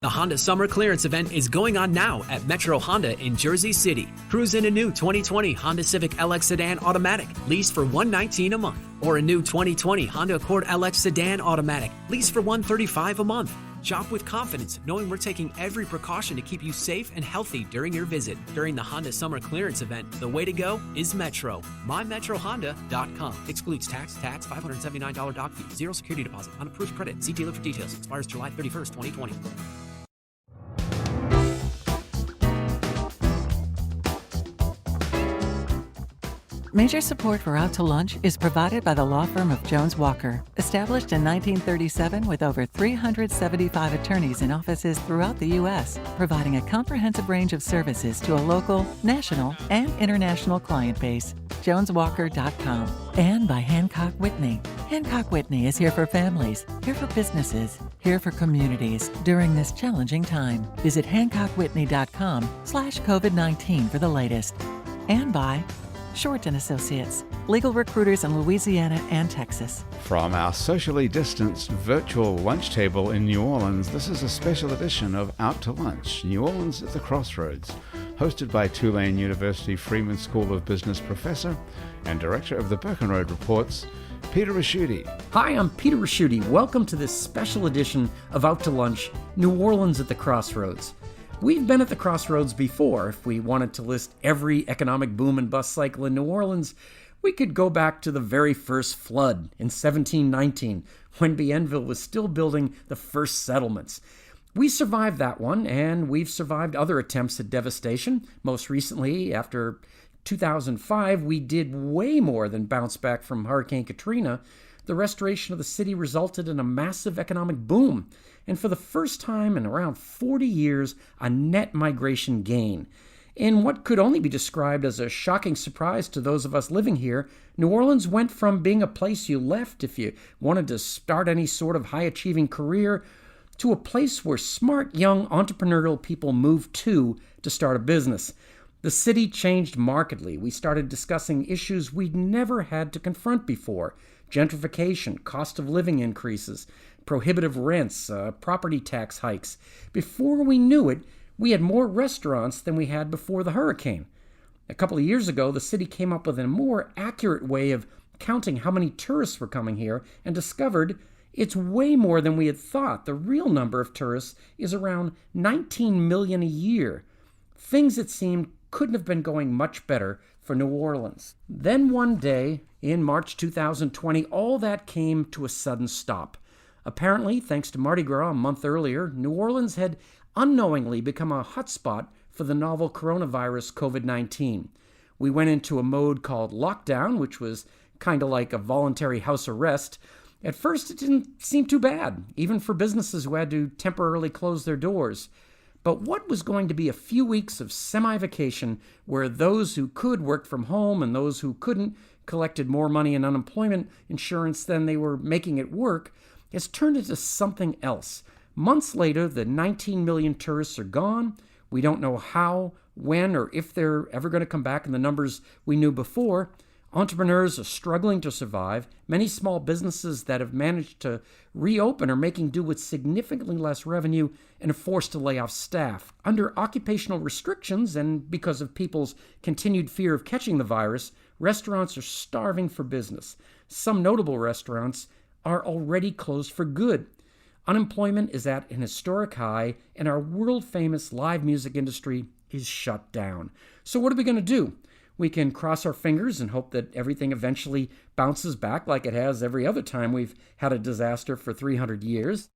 The Honda Summer Clearance Event is going on now at Metro Honda in Jersey City. Cruise in a new 2020 Honda Civic LX Sedan Automatic, lease for $119 a month. Or a new 2020 Honda Accord LX Sedan Automatic, lease for $135 a month. Shop with confidence, knowing we're taking every precaution to keep you safe and healthy during your visit. During the Honda Summer Clearance Event, the way to go is Metro. MyMetroHonda.com. Excludes tax, $579 doc fee, zero security deposit, unapproved credit. See dealer for details. Expires July 31st, 2020. Major support for Out to Lunch is provided by the law firm of Jones Walker, established in 1937 with over 375 attorneys in offices throughout the U.S., providing a comprehensive range of services to a local, national, and international client base. JonesWalker.com. And by Hancock Whitney. Hancock Whitney is here for families, here for businesses, here for communities during this challenging time. Visit HancockWhitney.com/COVID-19 for the latest. And by Short & Associates, legal recruiters in Louisiana and Texas. From our socially distanced virtual lunch table in New Orleans, this is a special edition of Out to Lunch, New Orleans at the Crossroads, hosted by Tulane University Freeman School of Business professor and director of the Birkenroad Reports, Peter Raschuti. Hi, I'm Peter Raschuti. Welcome to this special edition of Out to Lunch, New Orleans at the Crossroads. We've been at the Crossroads before. If we wanted to list every economic boom and bust cycle in New Orleans, we could go back to the very first flood in 1719, when Bienville was still building the first settlements. We survived that one, and we've survived other attempts at devastation. Most recently, after 2005, we did way more than bounce back from Hurricane Katrina. The restoration of the city resulted in a massive economic boom, and for the first time in around 40 years, a net migration gain. In what could only be described as a shocking surprise to those of us living here, New Orleans went from being a place you left if you wanted to start any sort of high-achieving career to a place where smart, young, entrepreneurial people moved to start a business. The city changed markedly. We started discussing issues we'd never had to confront before: gentrification, cost of living increases, prohibitive rents, property tax hikes. Before we knew it, we had more restaurants than we had before the hurricane. A couple of years ago, the city came up with a more accurate way of counting how many tourists were coming here and discovered it's way more than we had thought. The real number of tourists is around 19 million a year. Things, it seemed, couldn't have been going much better for New Orleans. Then one day, in March 2020, all that came to a sudden stop. Apparently, thanks to Mardi Gras a month earlier, New Orleans had unknowingly become a hotspot for the novel coronavirus COVID-19. We went into a mode called lockdown, which was kind of like a voluntary house arrest. At first, it didn't seem too bad, even for businesses who had to temporarily close their doors. But what was going to be a few weeks of semi-vacation where those who could worked from home and those who couldn't collected more money in unemployment insurance than they were making at work has turned into something else. Months later, the 19 million tourists are gone. We don't know how, when, or if they're ever going to come back in the numbers we knew before. Entrepreneurs are struggling to survive. Many small businesses that have managed to reopen are making do with significantly less revenue and are forced to lay off staff. Under occupational restrictions and because of people's continued fear of catching the virus, restaurants are starving for business. Some notable restaurants are already closed for good. Unemployment is at an historic high, and our world-famous live music industry is shut down. So what are we going to do? We can cross our fingers and hope that everything eventually bounces back like it has every other time we've had a disaster for 300 years.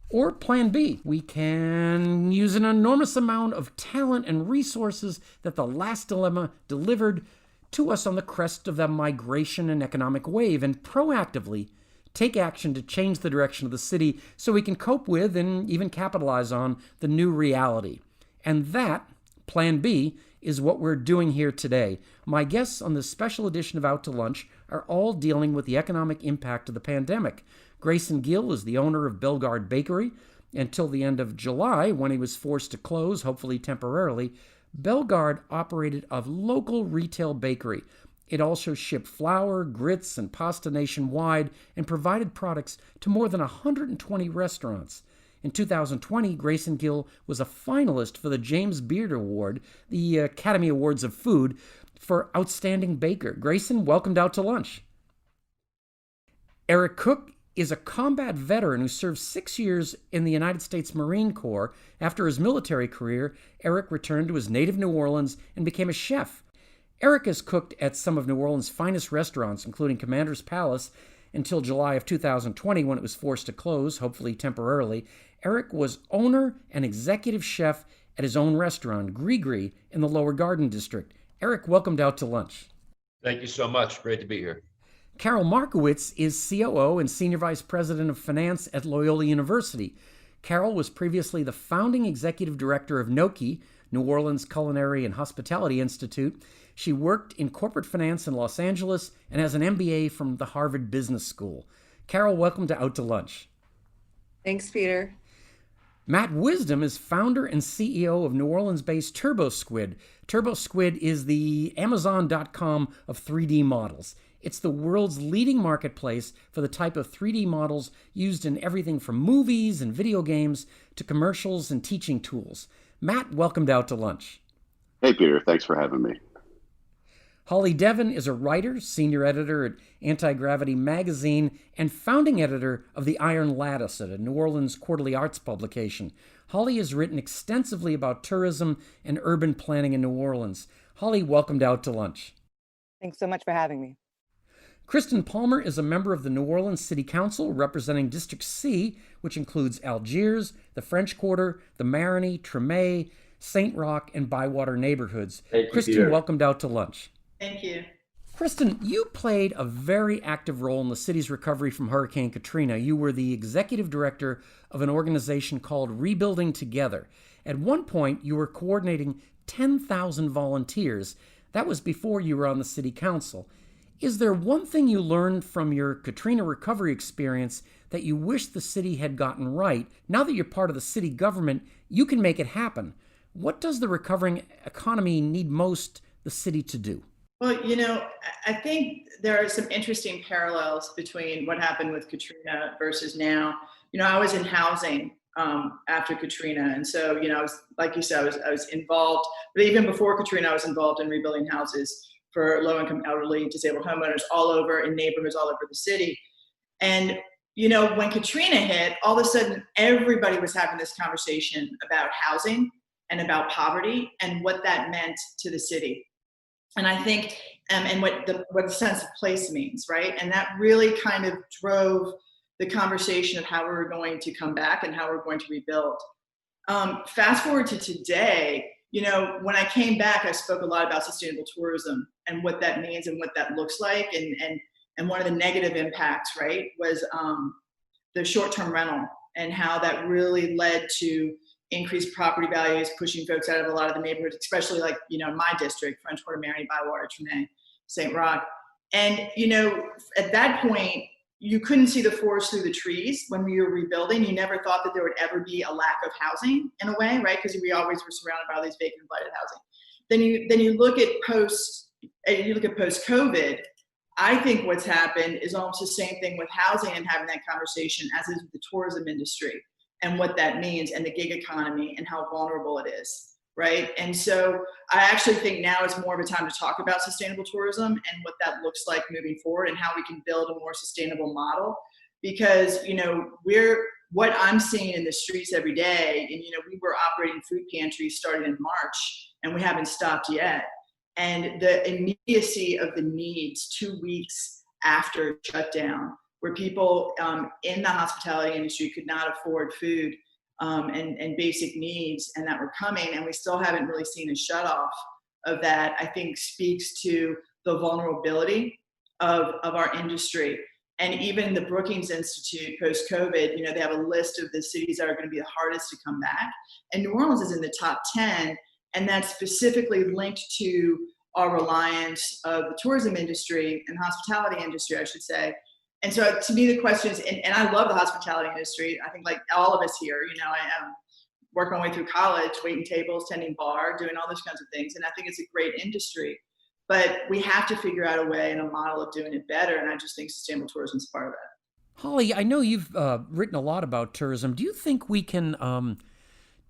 Or plan B, we can use an enormous amount of talent and resources that the last dilemma delivered to us on the crest of the migration and economic wave and proactively take action to change the direction of the city so we can cope with and even capitalize on the new reality. And that, plan B, is what we're doing here today. My guests on this special edition of Out to Lunch are all dealing with the economic impact of the pandemic. Grayson Gill is the owner of Bellegarde Bakery. Until the end of July, when he was forced to close, hopefully temporarily, Bellegarde operated a local retail bakery. It also shipped flour, grits, and pasta nationwide and provided products to more than 120 restaurants. In 2020, Grayson Gill was a finalist for the James Beard Award, the Academy Awards of Food, for Outstanding Baker. Grayson, welcomed out to lunch. Eric Cook is a combat veteran who served 6 years in the United States Marine Corps. After his military career, Eric returned to his native New Orleans and became a chef. Eric has cooked at some of New Orleans' finest restaurants, including Commander's Palace, until July of 2020 when it was forced to close, hopefully temporarily. Eric was owner and executive chef at his own restaurant, Gree in the Lower Garden District. Eric, welcomed out to lunch. Thank you so much. Great to be here. Carol Markowitz is COO and Senior Vice President of Finance at Loyola University. Carol was previously the founding executive director of NOCI, New Orleans Culinary and Hospitality Institute. She worked in corporate finance in Los Angeles and has an MBA from the Harvard Business School. Carol, welcome to Out to Lunch. Thanks, Peter. Matt Wisdom is founder and CEO of New Orleans-based TurboSquid. TurboSquid is the Amazon.com of 3D models. It's the world's leading marketplace for the type of 3D models used in everything from movies and video games to commercials and teaching tools. Matt, welcomed out to lunch. Hey, Peter. Thanks for having me. Holly Devon is a writer, senior editor at Anti-Gravity magazine, and founding editor of The Iron Lattice, a New Orleans quarterly arts publication. Holly has written extensively about tourism and urban planning in New Orleans. Holly, welcomed out to lunch. Thanks so much for having me. Kristen Palmer is a member of the New Orleans City Council representing District C, which includes Algiers, the French Quarter, the Marigny, Tremé, St. Roch, and Bywater neighborhoods. Kristen, Peter. Welcomed out to lunch. Thank you. Kristen, you played a very active role in the city's recovery from Hurricane Katrina. You were the executive director of an organization called Rebuilding Together. At one point, you were coordinating 10,000 volunteers. That was before you were on the city council. Is there one thing you learned from your Katrina recovery experience that you wish the city had gotten right? Now that you're part of the city government, you can make it happen. What does the recovering economy need most the city to do? Well, I think there are some interesting parallels between what happened with Katrina versus now. I was in housing after Katrina. And so, I was, like you said, I was involved, but even before Katrina, I was involved in rebuilding houses for low-income, elderly, disabled homeowners all over, in neighborhoods all over the city. And, when Katrina hit, all of a sudden, everybody was having this conversation about housing and about poverty and what that meant to the city. And I think, and what the sense of place means, right? And that really kind of drove the conversation of how we were going to come back and how we're going to rebuild. Fast forward to today, when I came back, I spoke a lot about sustainable tourism and what that means and what that looks like. And one of the negative impacts, right, was the short-term rental and how that really led to increased property values, pushing folks out of a lot of the neighborhoods, especially like, my district, French Quarter, Marigny, Bywater, Tremé, St. Roch. And, at that point, you couldn't see the forest through the trees when we were rebuilding. You never thought that there would ever be a lack of housing in a way, right? Because we always were surrounded by all these vacant, blighted housing. Then you look at post-COVID. I think what's happened is almost the same thing with housing and having that conversation as is with the tourism industry and what that means and the gig economy and how vulnerable it is, right? And so I actually think now is more of a time to talk about sustainable tourism and what that looks like moving forward and how we can build a more sustainable model. Because, what I'm seeing in the streets every day, and, we were operating food pantries starting in March and we haven't stopped yet. And the immediacy of the needs 2 weeks after shutdown, where people in the hospitality industry could not afford food and basic needs, and that were coming, and we still haven't really seen a shutoff of that, I think speaks to the vulnerability of our industry. And even the Brookings Institute post-COVID, they have a list of the cities that are going to be the hardest to come back. And New Orleans is in the top 10, and that's specifically linked to our reliance of the tourism industry and hospitality industry, I should say. And so to me, the question is, and I love the hospitality industry. I think like all of us here, I worked my way through college, waiting tables, tending bar, doing all those kinds of things. And I think it's a great industry, but we have to figure out a way and a model of doing it better. And I just think sustainable tourism is part of that. Holly, I know you've written a lot about tourism. Do you think we can,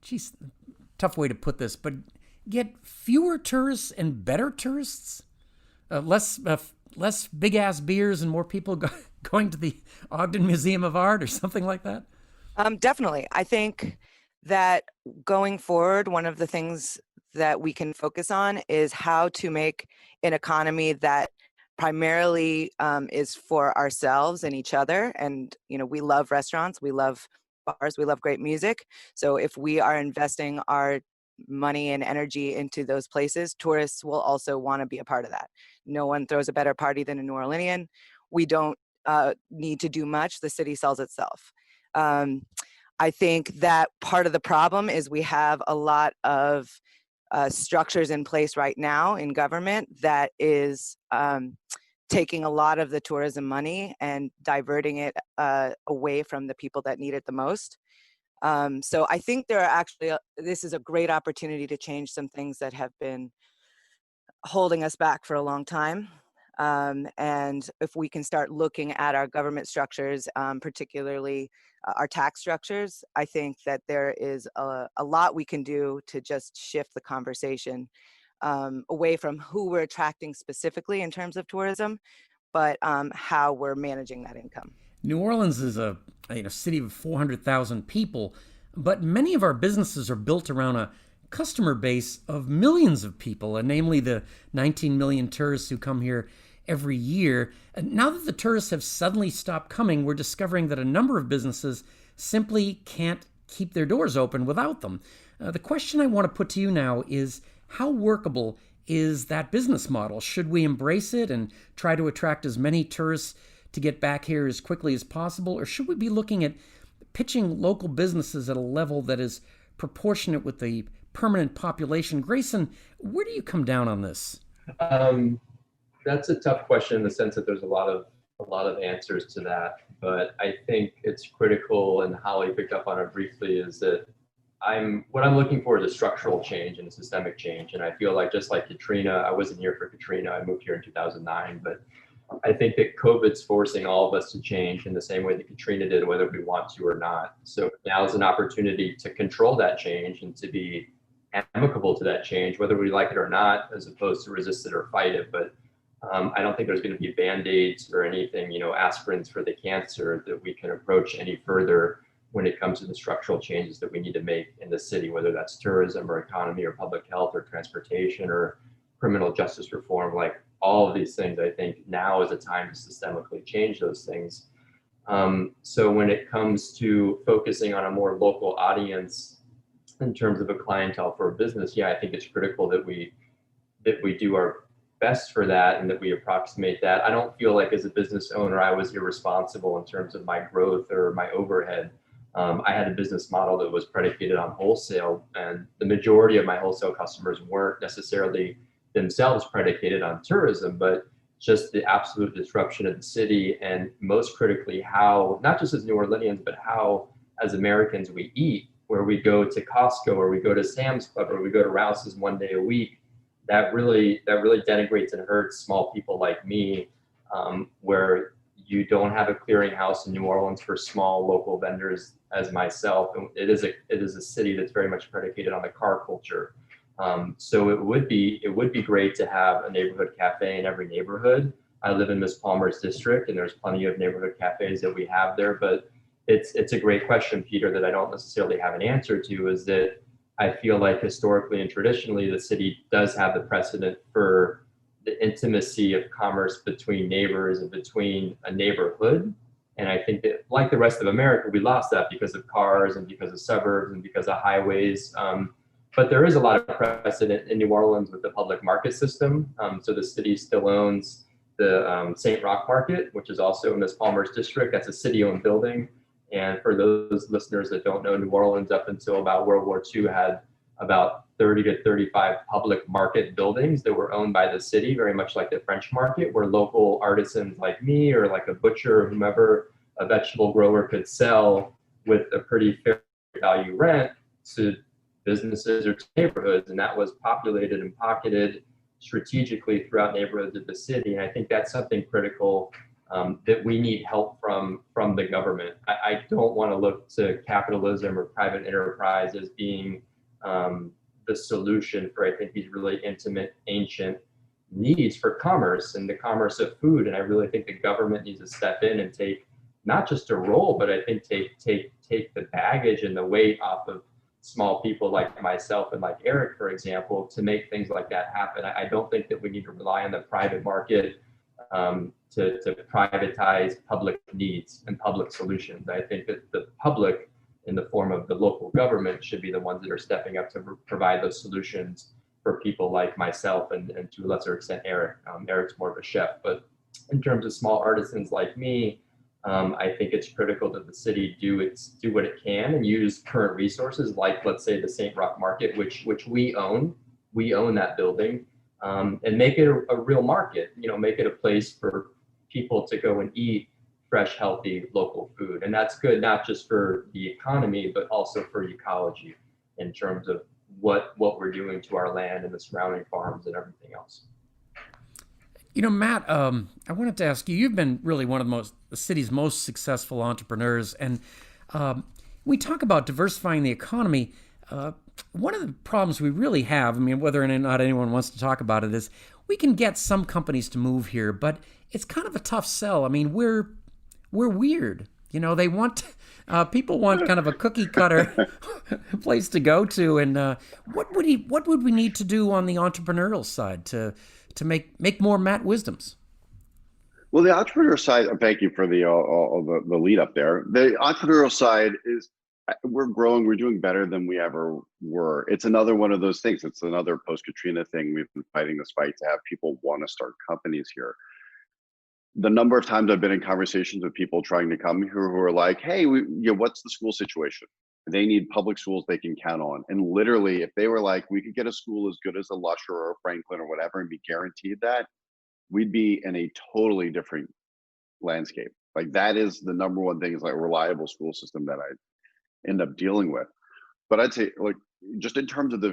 geez, tough way to put this, but get fewer tourists and better tourists? Less big ass beers and more people going to the Ogden Museum of Art or something like that? Definitely. I think that going forward, one of the things that we can focus on is how to make an economy that primarily is for ourselves and each other. And, we love restaurants, we love bars, we love great music. So if we are investing our money and energy into those places, tourists will also want to be a part of that. No one throws a better party than a New Orleanian. We don't need to do much. The city sells itself. I think that part of the problem is we have a lot of structures in place right now in government that is taking a lot of the tourism money and diverting it away from the people that need it the most. So I think there are actually, this is a great opportunity to change some things that have been holding us back for a long time. And if we can start looking at our government structures, particularly our tax structures, I think that there is a lot we can do to just shift the conversation away from who we're attracting specifically in terms of tourism, but how we're managing that income. New Orleans is a city of 400,000 people, but many of our businesses are built around a customer base of millions of people, and namely the 19 million tourists who come here every year. And now that the tourists have suddenly stopped coming, we're discovering that a number of businesses simply can't keep their doors open without them. The question I want to put to you now is, how workable is that business model? Should we embrace it and try to attract as many tourists to get back here as quickly as possible? Or should we be looking at pitching local businesses at a level that is proportionate with the permanent population? Grayson, where do you come down on this? That's a tough question in the sense that there's a lot of answers to that. But I think it's critical, and Holly picked up on it briefly, is that what I'm looking for is a structural change and a systemic change. And I feel like, just like Katrina, I wasn't here for Katrina, I moved here in 2009, but I think that COVID's forcing all of us to change in the same way that Katrina did, whether we want to or not. So now is an opportunity to control that change and to be amicable to that change, whether we like it or not, as opposed to resist it or fight it. But I don't think there's going to be Band-Aids or anything, aspirins for the cancer that we can approach any further when it comes to the structural changes that we need to make in the city, whether that's tourism or economy or public health or transportation or criminal justice reform. Like all of these things, I think now is a time to systemically change those things. So when it comes to focusing on a more local audience in terms of a clientele for a business, I think it's critical that we do our best for that and that we approximate that. I don't feel like as a business owner I was irresponsible in terms of my growth or my overhead. I had a business model that was predicated on wholesale, and the majority of my wholesale customers weren't necessarily themselves predicated on tourism, but just the absolute disruption of the city, and most critically, how, not just as New Orleanians, but how as Americans we eat, where we go to Costco or we go to Sam's Club or we go to Rouse's one day a week. That really denigrates and hurts small people like me, where you don't have a clearinghouse in New Orleans for small local vendors as myself. And it is a city that's very much predicated on the car culture. So it would be great to have a neighborhood cafe in every neighborhood. I live in Miss Palmer's district, and there's plenty of neighborhood cafes that we have there. But it's a great question, Peter, that I don't necessarily have an answer to. Is that I feel like historically and traditionally, the city does have the precedent for the intimacy of commerce between neighbors and between a neighborhood. And I think that, like the rest of America, we lost that because of cars and because of suburbs and because of highways. But there is a lot of precedent in New Orleans with the public market system. So the city still owns the St. Roch Market, which is also in Miss Palmer's district. That's a city-owned building. And for those listeners that don't know, New Orleans up until about World War II had about 30 to 35 public market buildings that were owned by the city, very much like the French market, where local artisans like me or like a butcher or whomever, a vegetable grower, could sell with a pretty fair value rent to businesses or to neighborhoods. And that was populated and pocketed strategically throughout neighborhoods of the city. And I think that's something critical that we need help from the government. I don't want to look to capitalism or private enterprise as being the solution for, I think, these really intimate, ancient needs for commerce and the commerce of food. And I really think the government needs to step in and take not just a role, but I think take the baggage and the weight off of small people like myself and like Eric, for example, to make things like that happen. I don't think that we need to rely on the private market to privatize public needs and public solutions. I think that the public, in the form of the local government, should be the ones that are stepping up to provide those solutions for people like myself and to a lesser extent Eric. Eric's more of a chef, but in terms of small artisans like me, I think it's critical that the city do what it can and use current resources, like, let's say, the St. Roch Market, which we own. We own that building, and make it a real market. Make it a place for people to go and eat fresh, healthy, local food, and that's good not just for the economy, but also for ecology in terms of what we're doing to our land and the surrounding farms and everything else. Matt, I wanted to ask you, you've been really one of the city's most successful entrepreneurs, and we talk about diversifying the economy. One of the problems we really have, whether or not anyone wants to talk about it, is we can get some companies to move here, but it's kind of a tough sell. We're weird. They want, people want kind of a cookie cutter place to go to, and what would we need to do on the entrepreneurial side to make more Matt Wisdoms? Well, the entrepreneurial side, thank you for the lead up there. The entrepreneurial side is, we're growing, we're doing better than we ever were. It's another one of those things. It's another post-Katrina thing. We've been fighting this fight to have people want to start companies here. The number of times I've been in conversations with people trying to come here who are like, hey, what's the school situation? They need public schools they can count on. And literally, if they were like, we could get a school as good as a Lusher or a Franklin or whatever and be guaranteed that, we'd be in a totally different landscape. Like, that is the number one thing, is like a reliable school system that I end up dealing with. But I'd say, like, just in terms of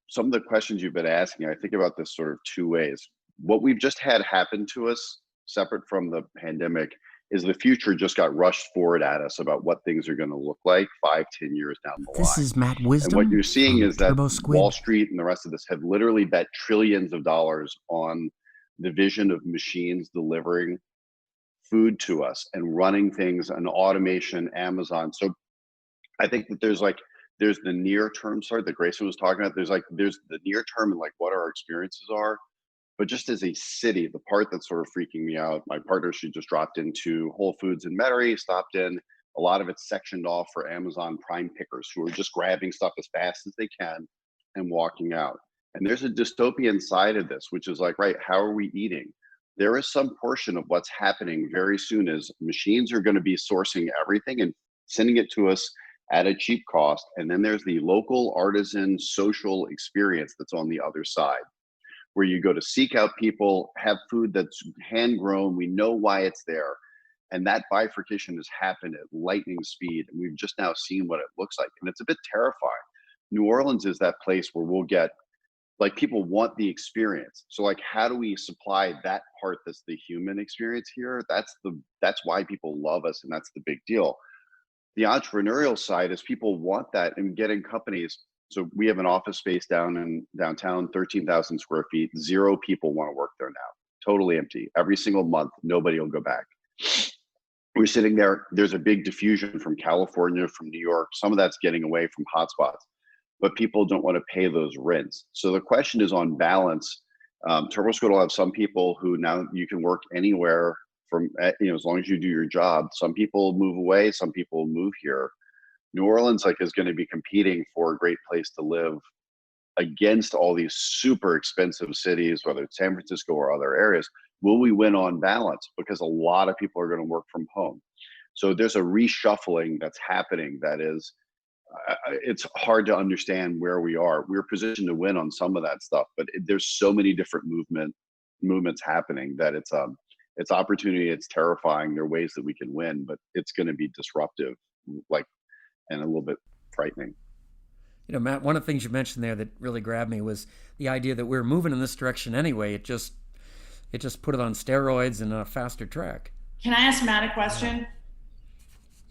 some of the questions you've been asking, I think about this sort of two ways. What we've just had happen to us, separate from the pandemic, is the future just got rushed forward at us about what things are going to look like 5-10 years down the line. This is Matt Wisdom. And what you're seeing is that Squid. Wall Street and the rest of this have literally bet trillions of dollars on the vision of machines delivering food to us and running things and automation, Amazon. So I think that there's the near term, that Grayson was talking about. There's the near term and like what our experiences are. But just as a city, the part that's sort of freaking me out, my partner, she just dropped into Whole Foods in Metairie, stopped in. A lot of it's sectioned off for Amazon Prime pickers who are just grabbing stuff as fast as they can and walking out. And there's a dystopian side of this, which is like, right, how are we eating? There is some portion of what's happening very soon is machines are going to be sourcing everything and sending it to us at a cheap cost. And then there's the local artisan social experience that's on the other side, where you go to seek out people, have food that's hand grown, we know why it's there. And that bifurcation has happened at lightning speed. And we've just now seen what it looks like. And it's a bit terrifying. New Orleans is that place where we'll get, like, people want the experience. So like, how do we supply that part that's the human experience here? That's why people love us, and that's the big deal. The entrepreneurial side is people want that, and getting companies. So we have an office space down in downtown, 13,000 square feet. 0 people want to work there now. Totally empty. Every single month, nobody will go back. We're sitting there. There's a big diffusion from California, from New York. Some of that's getting away from hotspots, but people don't want to pay those rents. So the question is, on balance, Turbo Squid will have some people who now you can work anywhere from, as long as you do your job. Some people move away. Some people move here. New Orleans is going to be competing for a great place to live against all these super expensive cities, whether it's San Francisco or other areas. Will we win on balance? Because a lot of people are going to work from home. So there's a reshuffling that's happening that is, it's hard to understand where we are. We're positioned to win on some of that stuff, but there's so many different movements happening that it's opportunity. It's terrifying. There are ways that we can win, but it's going to be disruptive, and a little bit frightening. Matt, one of the things you mentioned there that really grabbed me was the idea that we're moving in this direction anyway. It just put it on steroids and a faster track. Can I ask Matt a question?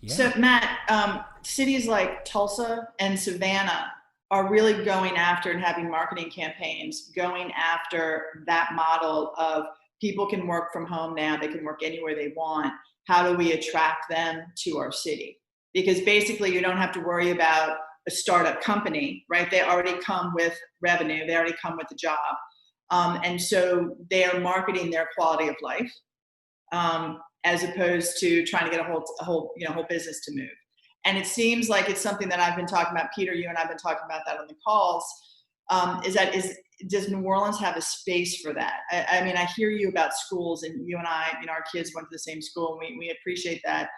Yeah. So Matt, cities like Tulsa and Savannah are really going after and having marketing campaigns going after that model of people can work from home now, they can work anywhere they want. How do we attract them to our city? Because basically you don't have to worry about a startup company, right? They already come with revenue, they already come with a job. And so they are marketing their quality of life as opposed to trying to get a whole business to move. And it seems like it's something that I've been talking about, Peter, you and I've been talking about that on the calls, does New Orleans have a space for that? I mean, I hear you about schools, and you and I, our kids went to the same school, and we appreciate that.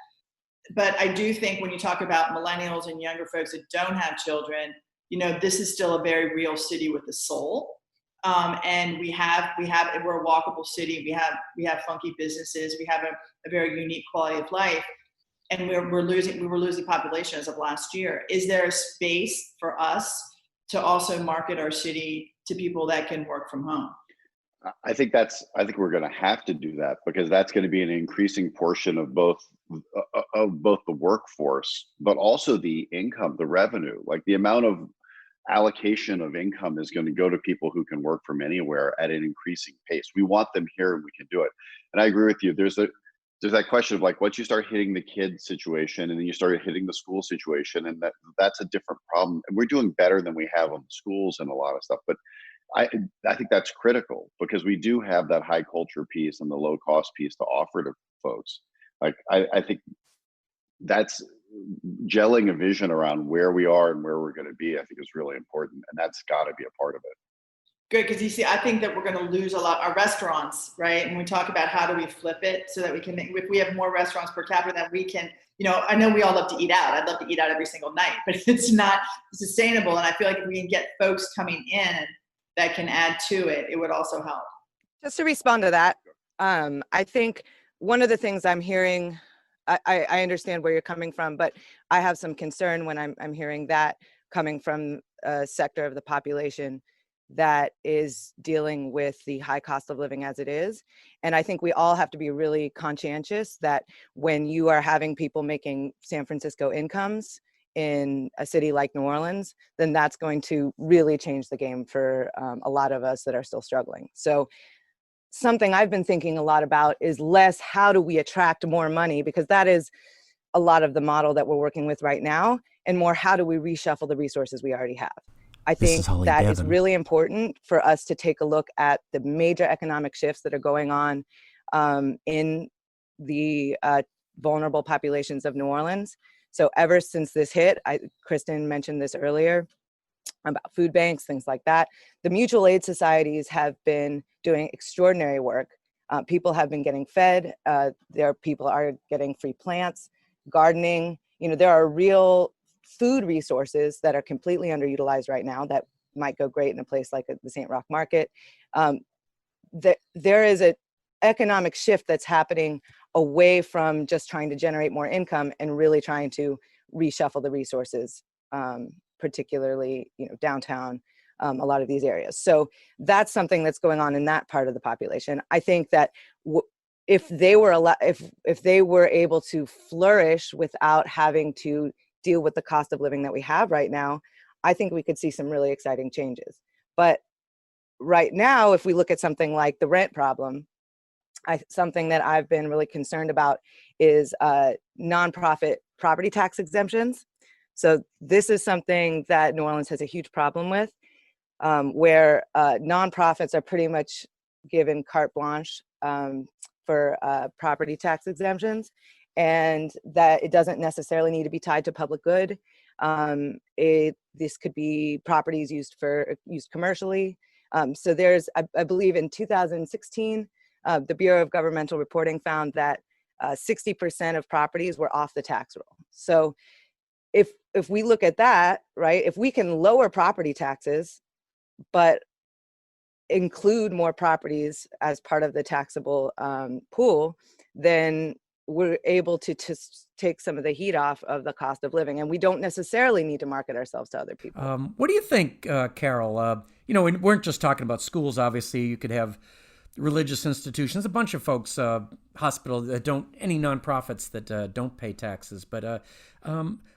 But I do think when you talk about millennials and younger folks that don't have children, this is still a very real city with a soul. And we're a walkable city. We have funky businesses. We have a very unique quality of life. And we were losing population as of last year. Is there a space for us to also market our city to people that can work from home? I think we're going to have to do that, because that's going to be an increasing portion of both the workforce, but also the income, the revenue. Like, the amount of allocation of income is going to go to people who can work from anywhere at an increasing pace. We want them here, and we can do it. And I agree with you. There's that question of, like, once you start hitting the kid situation, and then you start hitting the school situation, and that's a different problem. And we're doing better than we have on the schools and a lot of stuff. But I think that's critical, because we do have that high culture piece and the low cost piece to offer to folks. Like, I think that's gelling a vision around where we are and where we're going to be, I think, is really important. And that's got to be a part of it. Good, because you see, I think that we're going to lose a lot our restaurants, right? And we talk about how do we flip it so that we can if we have more restaurants per capita, then we can, I know we all love to eat out. I'd love to eat out every single night, but it's not sustainable. And I feel like if we can get folks coming in that can add to it, it would also help. Just to respond to that, I think one of the things I'm hearing, I understand where you're coming from, but I have some concern when I'm hearing that coming from a sector of the population that is dealing with the high cost of living as it is. And I think we all have to be really conscientious that when you are having people making San Francisco incomes in a city like New Orleans, then that's going to really change the game for a lot of us that are still struggling. So something I've been thinking a lot about is less how do we attract more money, because that is a lot of the model that we're working with right now, and more how do we reshuffle the resources we already have. I think that is really important for us to take a look at the major economic shifts that are going on in the vulnerable populations of New Orleans. So ever since this hit, Kristen mentioned this earlier about food banks, things like that. The mutual aid societies have been doing extraordinary work. People have been getting fed. People are getting free plants, gardening. There are real food resources that are completely underutilized right now that might go great in a place like the St. Roch Market. There is an economic shift that's happening away from just trying to generate more income and really trying to reshuffle the resources, particularly downtown, a lot of these areas. So that's something that's going on in that part of the population. I think that if they were able to flourish without having to deal with the cost of living that we have right now, I think we could see some really exciting changes. But right now, if we look at something like the rent problem, something that I've been really concerned about is nonprofit property tax exemptions. So this is something that New Orleans has a huge problem with, where nonprofits are pretty much given carte blanche for property tax exemptions, and that it doesn't necessarily need to be tied to public good. This could be properties used commercially. So there's, I believe in 2016, the Bureau of Governmental Reporting found that 60% of properties were off the tax roll. So if we look at that, right, if we can lower property taxes, but include more properties as part of the taxable pool, then we're able to take some of the heat off of the cost of living, and we don't necessarily need to market ourselves to other people. What do you think, Carol? We weren't just talking about schools. Obviously, you could have religious institutions, a bunch of folks, hospital that any nonprofits that don't pay taxes. But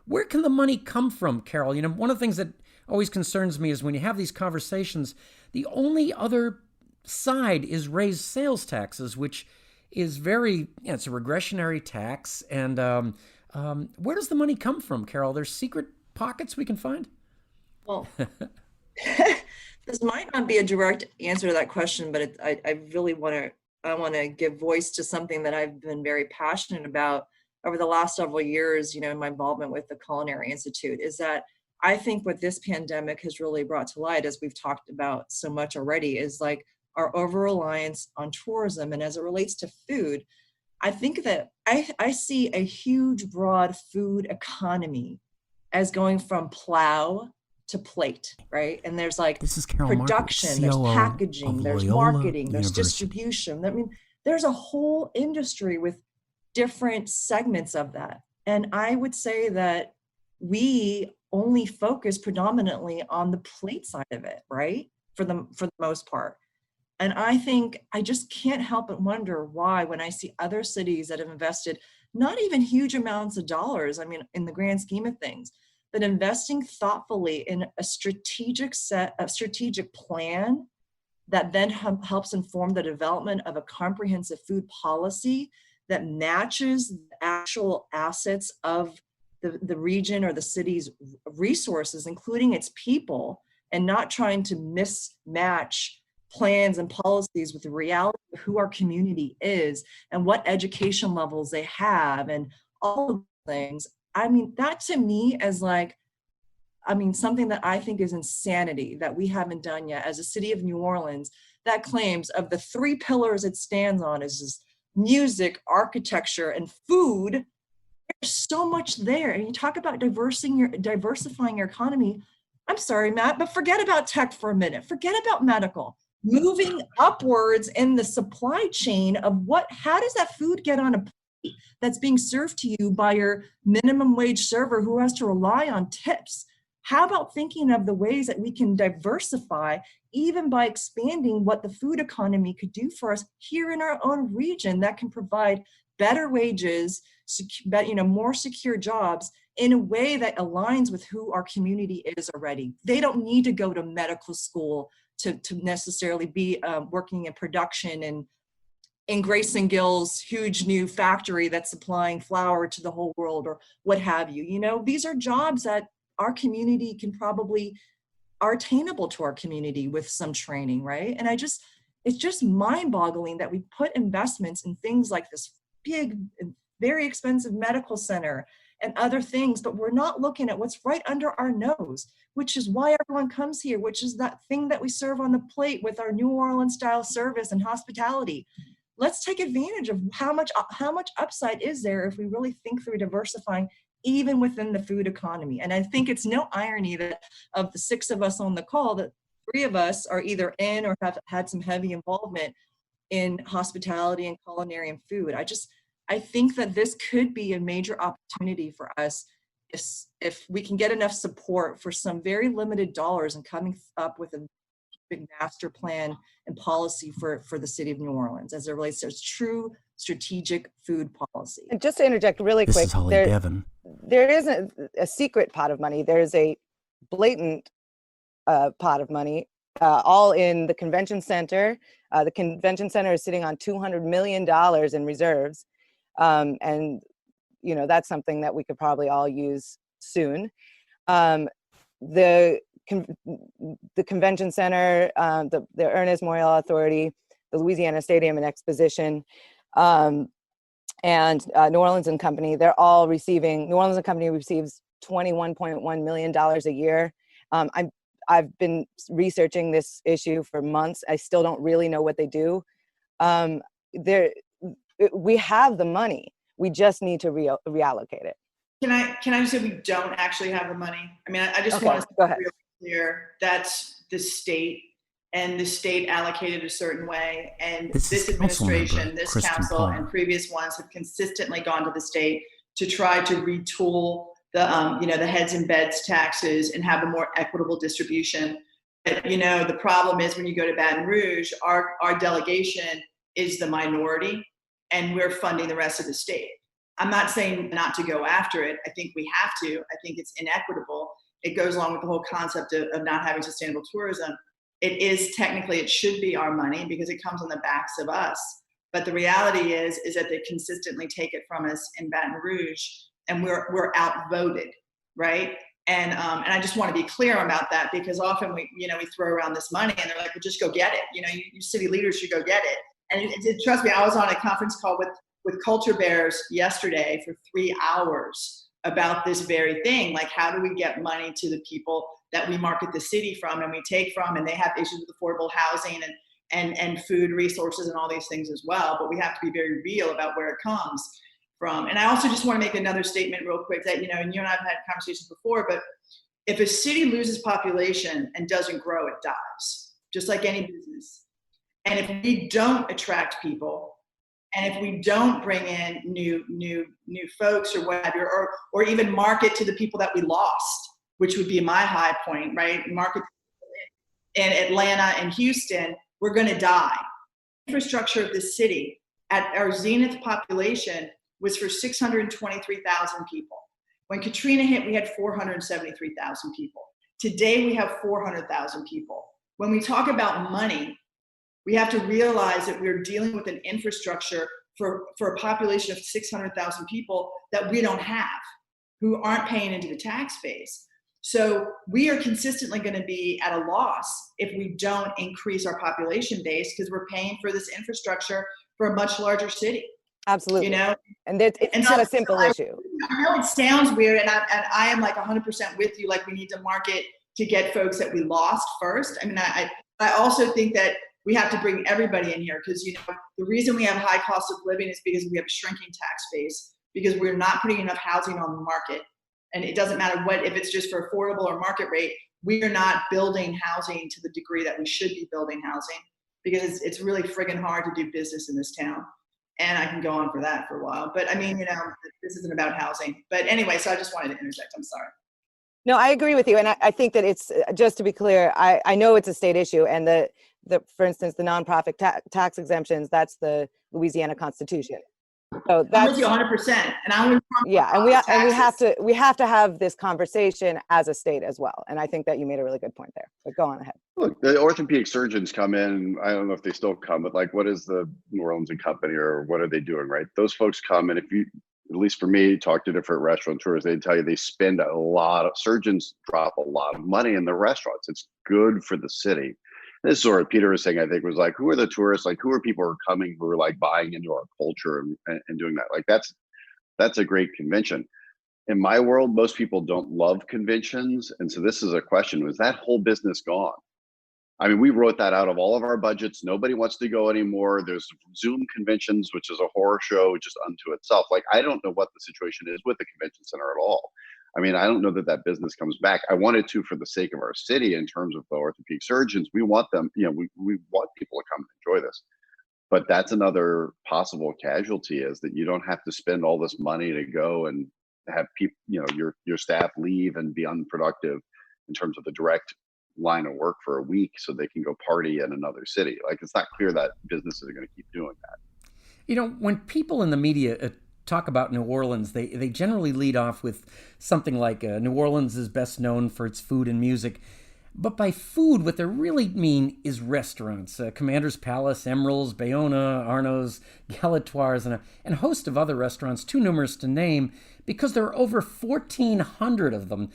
where can the money come from, Carol? You know, one of the things that always concerns me is when you have these conversations, the only other side is raise sales taxes, which is it's a regressionary tax. And where does the money come from, Carol? There's secret pockets we can find? Well, this might not be a direct answer to that question, but I really want to give voice to something that I've been very passionate about over the last several years, you know, in my involvement with the Culinary Institute, is that I think what this pandemic has really brought to light, as we've talked about so much already, is like our over-reliance on tourism. And as it relates to food, I think that I see a huge, broad food economy as going from plow to plate, right? And there's like production, there's packaging, there's marketing, there's distribution. I mean, there's a whole industry with different segments of that. And I would say that we only focus predominantly on the plate side of it, right? For the most part. And I think I just can't help but wonder why, when I see other cities that have invested not even huge amounts of dollars, I mean, in the grand scheme of things, but investing thoughtfully in a strategic plan that then helps inform the development of a comprehensive food policy that matches the actual assets of the region or the city's resources, including its people, and not trying to mismatch plans and policies with the reality of who our community is and what education levels they have and all of those things. I mean, that to me is something that I think is insanity that we haven't done yet as a city of New Orleans that claims of the three pillars it stands on is music, architecture, and food. There's so much there. And you talk about diversifying your economy. I'm sorry, Matt, but forget about tech for a minute. Forget about medical. Moving upwards in the supply chain of how does that food get on a plate that's being served to you by your minimum wage server who has to rely on tips? How about thinking of the ways that we can diversify even by expanding what the food economy could do for us here in our own region that can provide better wages, more secure jobs in a way that aligns with who our community is already. They don't need to go to medical school to necessarily be working in production in Grayson Gill's huge new factory that's supplying flour to the whole world or what have you. You know, these are jobs that our community are attainable to our community with some training, right? And it's just mind-boggling that we put investments in things like this big, very expensive medical center and other things, but we're not looking at what's right under our nose, which is why everyone comes here, which is that thing that we serve on the plate with our New Orleans style service and hospitality. Let's take advantage of how much upside is there if we really think through diversifying even within the food economy. And I think it's no irony that of the six of us on the call, that three of us are either in or have had some heavy involvement in hospitality and culinary and food. I think that this could be a major opportunity for us if we can get enough support for some very limited dollars and coming up with a big master plan and policy for the city of New Orleans as it relates to true strategic food policy. And just to interject really quick, This is Holly Devin. There isn't a secret pot of money. There's a blatant pot of money, all in the convention center. The convention center is sitting on $200 million in reserves. And, you know, that's something that we could probably all use soon. The convention center, the Ernest Morial Authority, the Louisiana Stadium and Exposition, and New Orleans and Company, they're all receiving, New Orleans and Company receives $21.1 million a year. I've been researching this issue for months. I still don't really know what they do. We have the money. We just need to reallocate it. Can I say we don't actually have the money? I mean, I just want to be really clear. That's the state, and the state allocated a certain way. And this administration, this council, and previous ones have consistently gone to the state to try to retool the heads and beds taxes and have a more equitable distribution. The problem is when you go to Baton Rouge, our delegation is the minority, and we're funding the rest of the state. I'm not saying not to go after it. I think we have to. I think it's inequitable. It goes along with the whole concept of not having sustainable tourism. It should be our money because it comes on the backs of us. But the reality is that they consistently take it from us in Baton Rouge, and we're outvoted, right? And I just want to be clear about that, because often we throw around this money and they're like, well, just go get it. You city leaders should go get it. And trust me, I was on a conference call with Culture Bears yesterday for 3 hours about this very thing. Like, how do we get money to the people that we market the city from and we take from, and they have issues with affordable housing and food resources and all these things as well. But we have to be very real about where it comes from. And I also just want to make another statement real quick that, and you and I have had conversations before, but if a city loses population and doesn't grow, it dies, just like any business. And if we don't attract people, and if we don't bring in new folks or whatever, or even market to the people that we lost, which would be my high point, right? Market in Atlanta and Houston, we're going to die. Infrastructure of the city at our zenith population was for 623,000 people. When Katrina hit, we had 473,000 people. Today, we have 400,000 people. When we talk about money, we have to realize that we're dealing with an infrastructure for a population of 600,000 people that we don't have, who aren't paying into the tax base. So we are consistently going to be at a loss if we don't increase our population base, because we're paying for this infrastructure for a much larger city. Absolutely. And it's not a simple issue. I know it sounds weird, and I am like 100% with you. Like, we need to market to get folks that we lost first. I mean, I also think that we have to bring everybody in here, because the reason we have high cost of living is because we have a shrinking tax base, because we're not putting enough housing on the market. And it doesn't matter if it's just for affordable or market rate, we are not building housing to the degree that we should be building housing, because it's really friggin' hard to do business in this town. And I can go on for that for a while. But I mean, this isn't about housing. But anyway, so I just wanted to interject. I'm sorry. No, I agree with you. And I think that it's, just to be clear, I know it's a state issue. And for instance, the nonprofit tax exemptions, that's the Louisiana Constitution. So that's I'm with you 100%. And I'm and we have to have this conversation as a state as well. And I think that you made a really good point there. But go on ahead. Look, the orthopedic surgeons come in. I don't know if they still come, but like, what is the New Orleans and Company, or what are they doing, right? Those folks come, and if you, at least for me, talk to different restaurateurs, they tell you they spend surgeons drop a lot of money in the restaurants. It's good for the city. This is what Peter was saying, I think, was like, who are the tourists? Like, who are people who are coming, who are like buying into our culture and doing that? Like, that's a great convention. In my world, most people don't love conventions. And so this is a question, was that whole business gone? I mean, we wrote that out of all of our budgets. Nobody wants to go anymore. There's Zoom conventions, which is a horror show just unto itself. Like, I don't know what the situation is with the convention center at all. I mean, I don't know that business comes back. I wanted to, for the sake of our city, in terms of the orthopedic surgeons. We want them, we want people to come and enjoy this. But that's another possible casualty, is that you don't have to spend all this money to go and have people, your staff leave and be unproductive in terms of the direct line of work for a week so they can go party in another city. Like, it's not clear that businesses are going to keep doing that. When people in the media talk about New Orleans, they generally lead off with something like New Orleans is best known for its food and music. But by food, what they really mean is restaurants. Commander's Palace, Emerald's, Bayona, Arno's, Galatoire's, and a host of other restaurants, too numerous to name, because there are over 1,400 of them.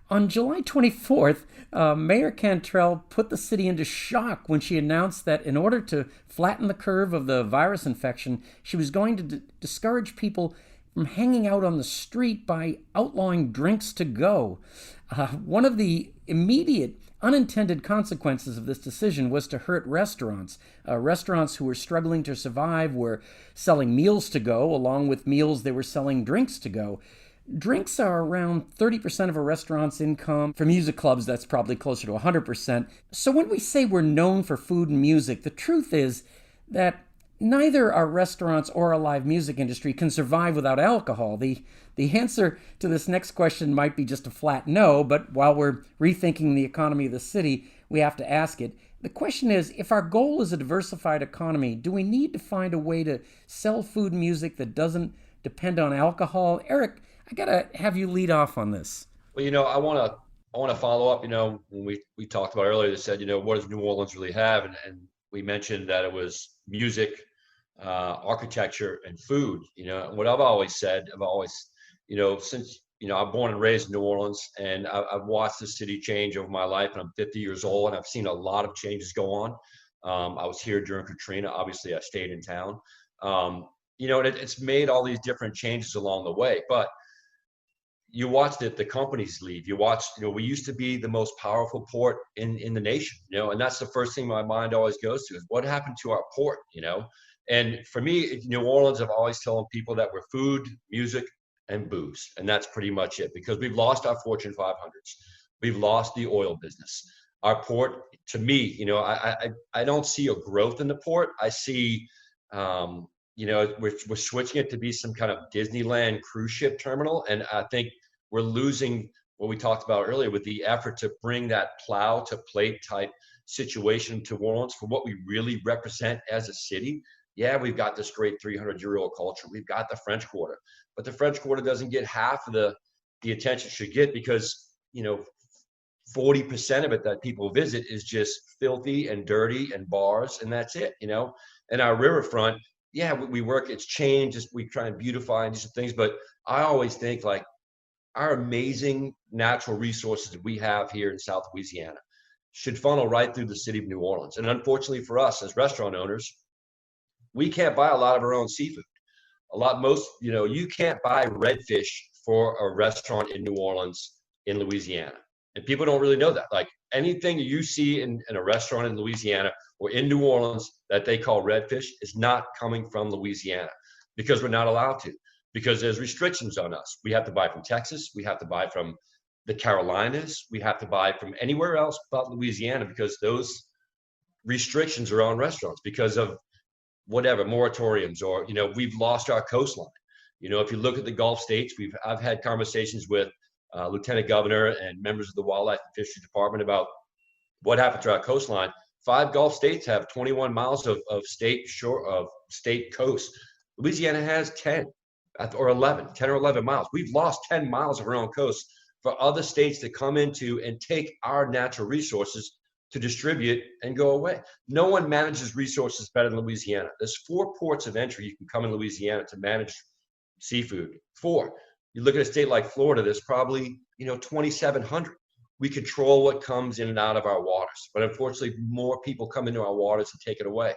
On July 24th, Mayor Cantrell put the city into shock when she announced that in order to flatten the curve of the virus infection, she was going to discourage people from hanging out on the street by outlawing drinks to go. One of the immediate unintended consequences of this decision was to hurt restaurants. Restaurants who were struggling to survive were selling meals to go. Along with meals, they were selling drinks to go. Drinks are around 30% of a restaurant's income. For music clubs, that's probably closer to 100%. So when we say we're known for food and music, the truth is that neither our restaurants or our live music industry can survive without alcohol. The answer to this next question might be just a flat no, but while we're rethinking the economy of the city, we have to ask it. The question is, if our goal is a diversified economy, do we need to find a way to sell food and music that doesn't depend on alcohol? Eric, I gotta have you lead off on this. Well, I want to follow up. When we talked about earlier, they said, what does New Orleans really have? And we mentioned that it was music, architecture, and food. What I've always said, since I'm born and raised in New Orleans, and I've watched the city change over my life, and I'm 50 years old, and I've seen a lot of changes go on. I was here during Katrina. Obviously, I stayed in town. It's made all these different changes along the way, but you watched it, the companies leave. You watched, we used to be the most powerful port in the nation, and that's the first thing my mind always goes to is what happened to our port, And for me, New Orleans, I've always telling people that we're food, music, and booze. And that's pretty much it, because we've lost our Fortune 500s. We've lost the oil business. Our port, to me, I don't see a growth in the port. I see, we're switching it to be some kind of Disneyland cruise ship terminal. And I think we're losing what we talked about earlier with the effort to bring that plow to plate type situation to New Orleans for what we really represent as a city. Yeah, we've got this great 300-year-old culture. We've got the French Quarter, but the French Quarter doesn't get half of the attention it should get, because 40% of it that people visit is just filthy and dirty and bars, and that's it. And our riverfront, yeah, we work. It's changed. We try and beautify and do some things, but I always think like our amazing natural resources that we have here in South Louisiana should funnel right through the city of New Orleans. And unfortunately for us as restaurant owners, we can't buy a lot of our own seafood. You can't buy redfish for a restaurant in New Orleans in Louisiana. And people don't really know that. Like anything you see in a restaurant in Louisiana or in New Orleans that they call redfish is not coming from Louisiana, because we're not allowed to, because there's restrictions on us. We have to buy from Texas. We have to buy from the Carolinas. We have to buy from anywhere else but Louisiana, because those restrictions are on restaurants because of whatever moratoriums, or we've lost our coastline. If you look at the Gulf states, I've had conversations with Lieutenant Governor and members of the Wildlife and Fisheries Department about what happened to our coastline. 5 Gulf states have 21 miles of state coast. Louisiana has 10 or 11 miles. We've lost 10 miles of our own coast for other states to come into and take our natural resources to distribute and go away. No one manages resources better than Louisiana. There's 4 ports of entry you can come in Louisiana to manage seafood. 4. You look at a state like Florida, there's probably 2,700. We control what comes in and out of our waters, but unfortunately more people come into our waters and take it away.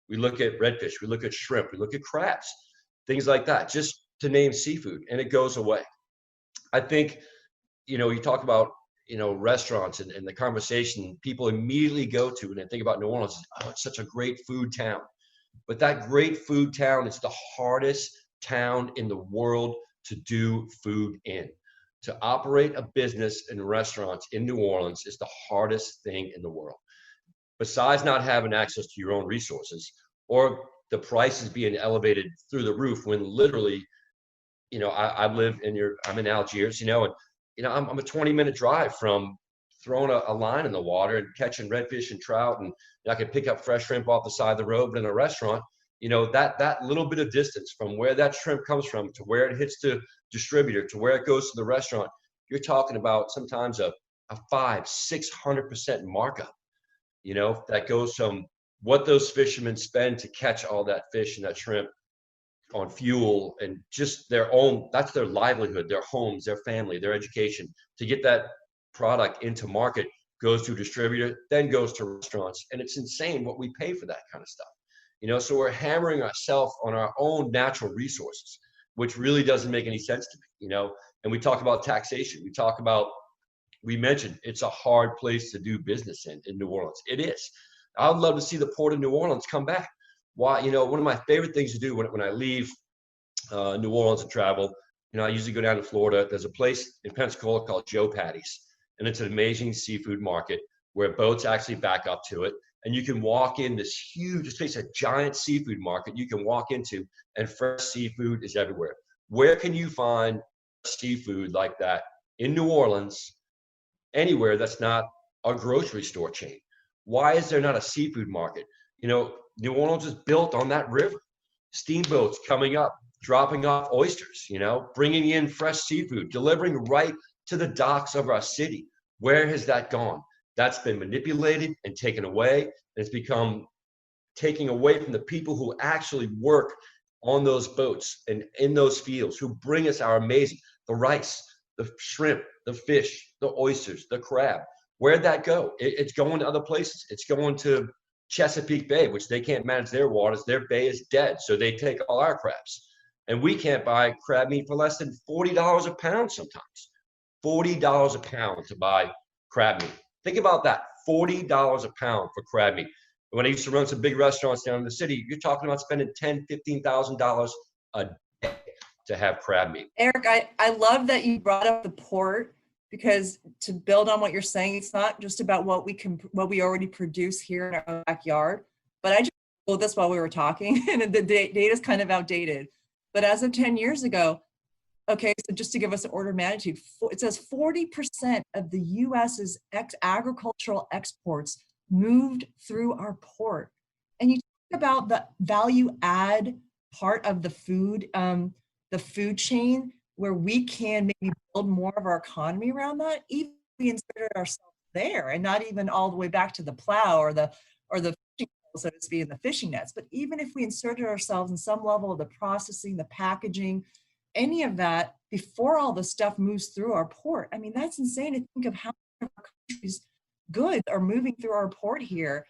We look at redfish, we look at shrimp, we look at crabs, things like that, just to name seafood, and it goes away. I think, you talk about, restaurants and the conversation people immediately go to when they think about New Orleans is, oh, it's such a great food town. But that great food town is the hardest town in the world to do food in. To operate a business in restaurants in New Orleans is the hardest thing in the world. Besides not having access to your own resources, or the prices being elevated through the roof, when literally, I'm in Algiers, and I'm a 20-minute drive from throwing a line in the water and catching redfish and trout, and I can pick up fresh shrimp off the side of the road. But in a restaurant, that little bit of distance from where that shrimp comes from to where it hits the distributor to where it goes to the restaurant, you're talking about sometimes a 500-600% markup, that goes from what those fishermen spend to catch all that fish and that shrimp on fuel and just that's their livelihood, their homes, their family, their education. To get that product into market goes to a distributor, then goes to restaurants. And it's insane what we pay for that kind of stuff. So we're hammering ourselves on our own natural resources, which really doesn't make any sense to me, and we talk about taxation. We mentioned it's a hard place to do business in New Orleans. It is. I would love to see the Port of New Orleans come back. Why? One of my favorite things to do when I leave New Orleans and travel, I usually go down to Florida. There's a place in Pensacola called Joe Patty's, and it's an amazing seafood market where boats actually back up to it. And you can walk in this huge space, a giant seafood market you can walk into, and fresh seafood is everywhere. Where can you find seafood like that in New Orleans, anywhere that's not our grocery store chain? Why is there not a seafood market? You know, New Orleans is built on that river. Steamboats coming up, dropping off oysters, you know, bringing in fresh seafood, delivering right to the docks of our city. Where has that gone? That's been manipulated and taken away. And it's become taking away from the people who actually work on those boats and in those fields, who bring us our amazing, the rice, the shrimp, the fish, the oysters, the crab. Where'd that go? It's going to other places. It's going to Chesapeake Bay, which they can't manage their waters. Their bay is dead, so they take all our crabs. And we can't buy crab meat for less than $40 a pound sometimes. $40 a pound to buy crab meat. Think about that, $40 a pound for crab meat. When I used to run some big restaurants down in the city, you're talking about spending $10,000, $15,000 a day to have crab meat. Eric, I love that you brought up the port, because to build on what you're saying, it's not just about what we already produce here in our own backyard. But I just told this while we were talking, and the data is kind of outdated. But as of 10 years ago, okay, so just to give us an order of magnitude, it says 40% of the U.S.'s agricultural exports moved through our port. And you talk about the value add part of the food chain, where we can maybe build more of our economy around that, even if we inserted ourselves there, and not even all the way back to the plow or the fishing, so to speak, in the fishing nets. But even if we inserted ourselves in some level of the processing, the packaging, any of that, before all the stuff moves through our port. I mean, that's insane to think of how many of our country's goods are moving through our port here.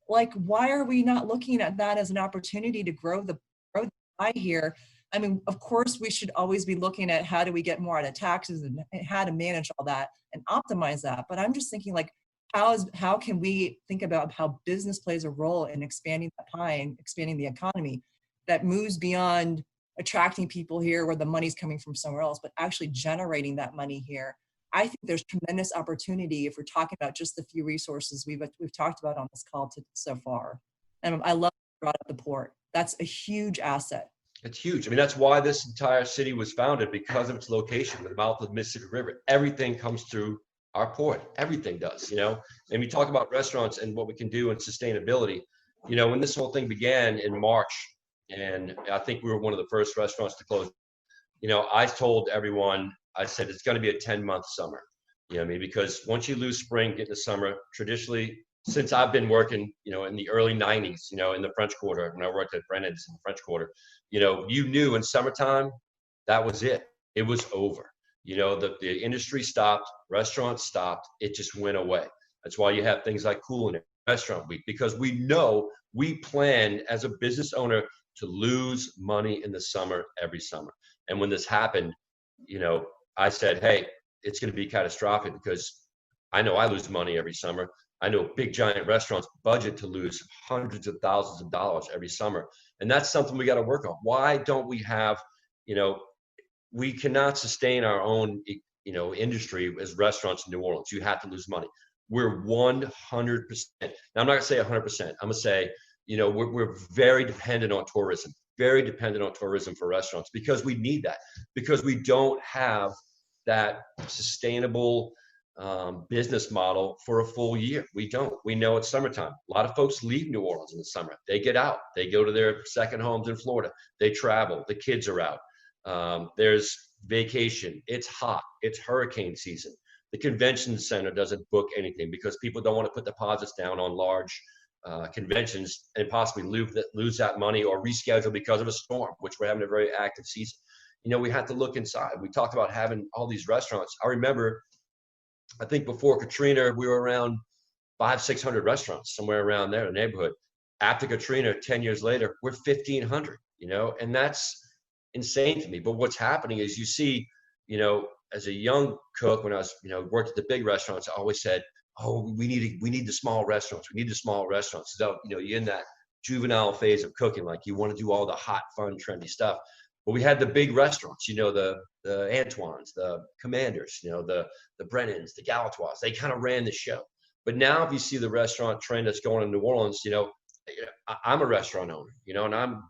Like, why are we not looking at that as an opportunity to grow the pie here? I mean, of course, we should always be looking at how do we get more out of taxes and how to manage all that and optimize that. But I'm just thinking, like, how can we think about how business plays a role in expanding the pie and expanding the economy that moves beyond attracting people here where the money's coming from somewhere else, but actually generating that money here. I think there's tremendous opportunity if we're talking about just the few resources we've talked about on this call so far. And I love that you brought up the port. That's a huge asset. It's huge. I mean, that's why this entire city was founded, because of its location, the mouth of the Mississippi River. Everything comes through our port. Everything does, you know. And we talk about restaurants and what we can do in sustainability. You know, when this whole thing began in March, and I think we were one of the first restaurants to close, you know, I told everyone, I said, it's going to be a 10-month summer. You know what I mean? Because once you lose spring, get into summer, traditionally, since I've been working, you know, in the early 90s, you know, in the French Quarter, when I worked at Brennan's in the French Quarter, you know, you knew in summertime, that was it. It was over. You know, the industry stopped, restaurants stopped, it just went away. That's why you have things like Culinary Restaurant Week, because we know we plan as a business owner to lose money in the summer every summer. And when this happened, you know, I said, hey, it's going to be catastrophic, because I know I lose money every summer. I know big giant restaurants budget to lose hundreds of thousands of dollars every summer. And that's something we got to work on. Why don't we have, you know, we cannot sustain our own, you know, industry as restaurants in New Orleans. You have to lose money. We're 100%. Now, I'm not going to say 100%. I'm going to say, you know, we're very dependent on tourism, very dependent on tourism for restaurants, because we need that, because we don't have that sustainable business model for a full year. We don't. We know it's summertime. A lot of folks leave New Orleans in the summer. They get out. They go to their second homes in Florida. They travel. The kids are out. There's vacation. It's hot. It's hurricane season. The convention center doesn't book anything because people don't want to put deposits down on large conventions and possibly lose that money or reschedule because of a storm, which we're having a very active season. You know, we have to look inside. We talked about having all these restaurants. I remember, I think before Katrina, we were around 500-600 restaurants, somewhere around there in the neighborhood. After Katrina, 10 years later, we're 1,500, you know, and that's insane to me. But what's happening is you see, you know, as a young cook, when I was, you know, worked at the big restaurants, I always said, oh, we need the small restaurants. We need the small restaurants. So, you know, you're in that juvenile phase of cooking, like you want to do all the hot, fun, trendy stuff. But we had the big restaurants, you know, the Antoine's, the Commanders, you know, the Brennan's, the Galatoire's. They kind of ran the show. But now if you see the restaurant trend that's going in New Orleans, you know, I'm a restaurant owner, you know, and I'm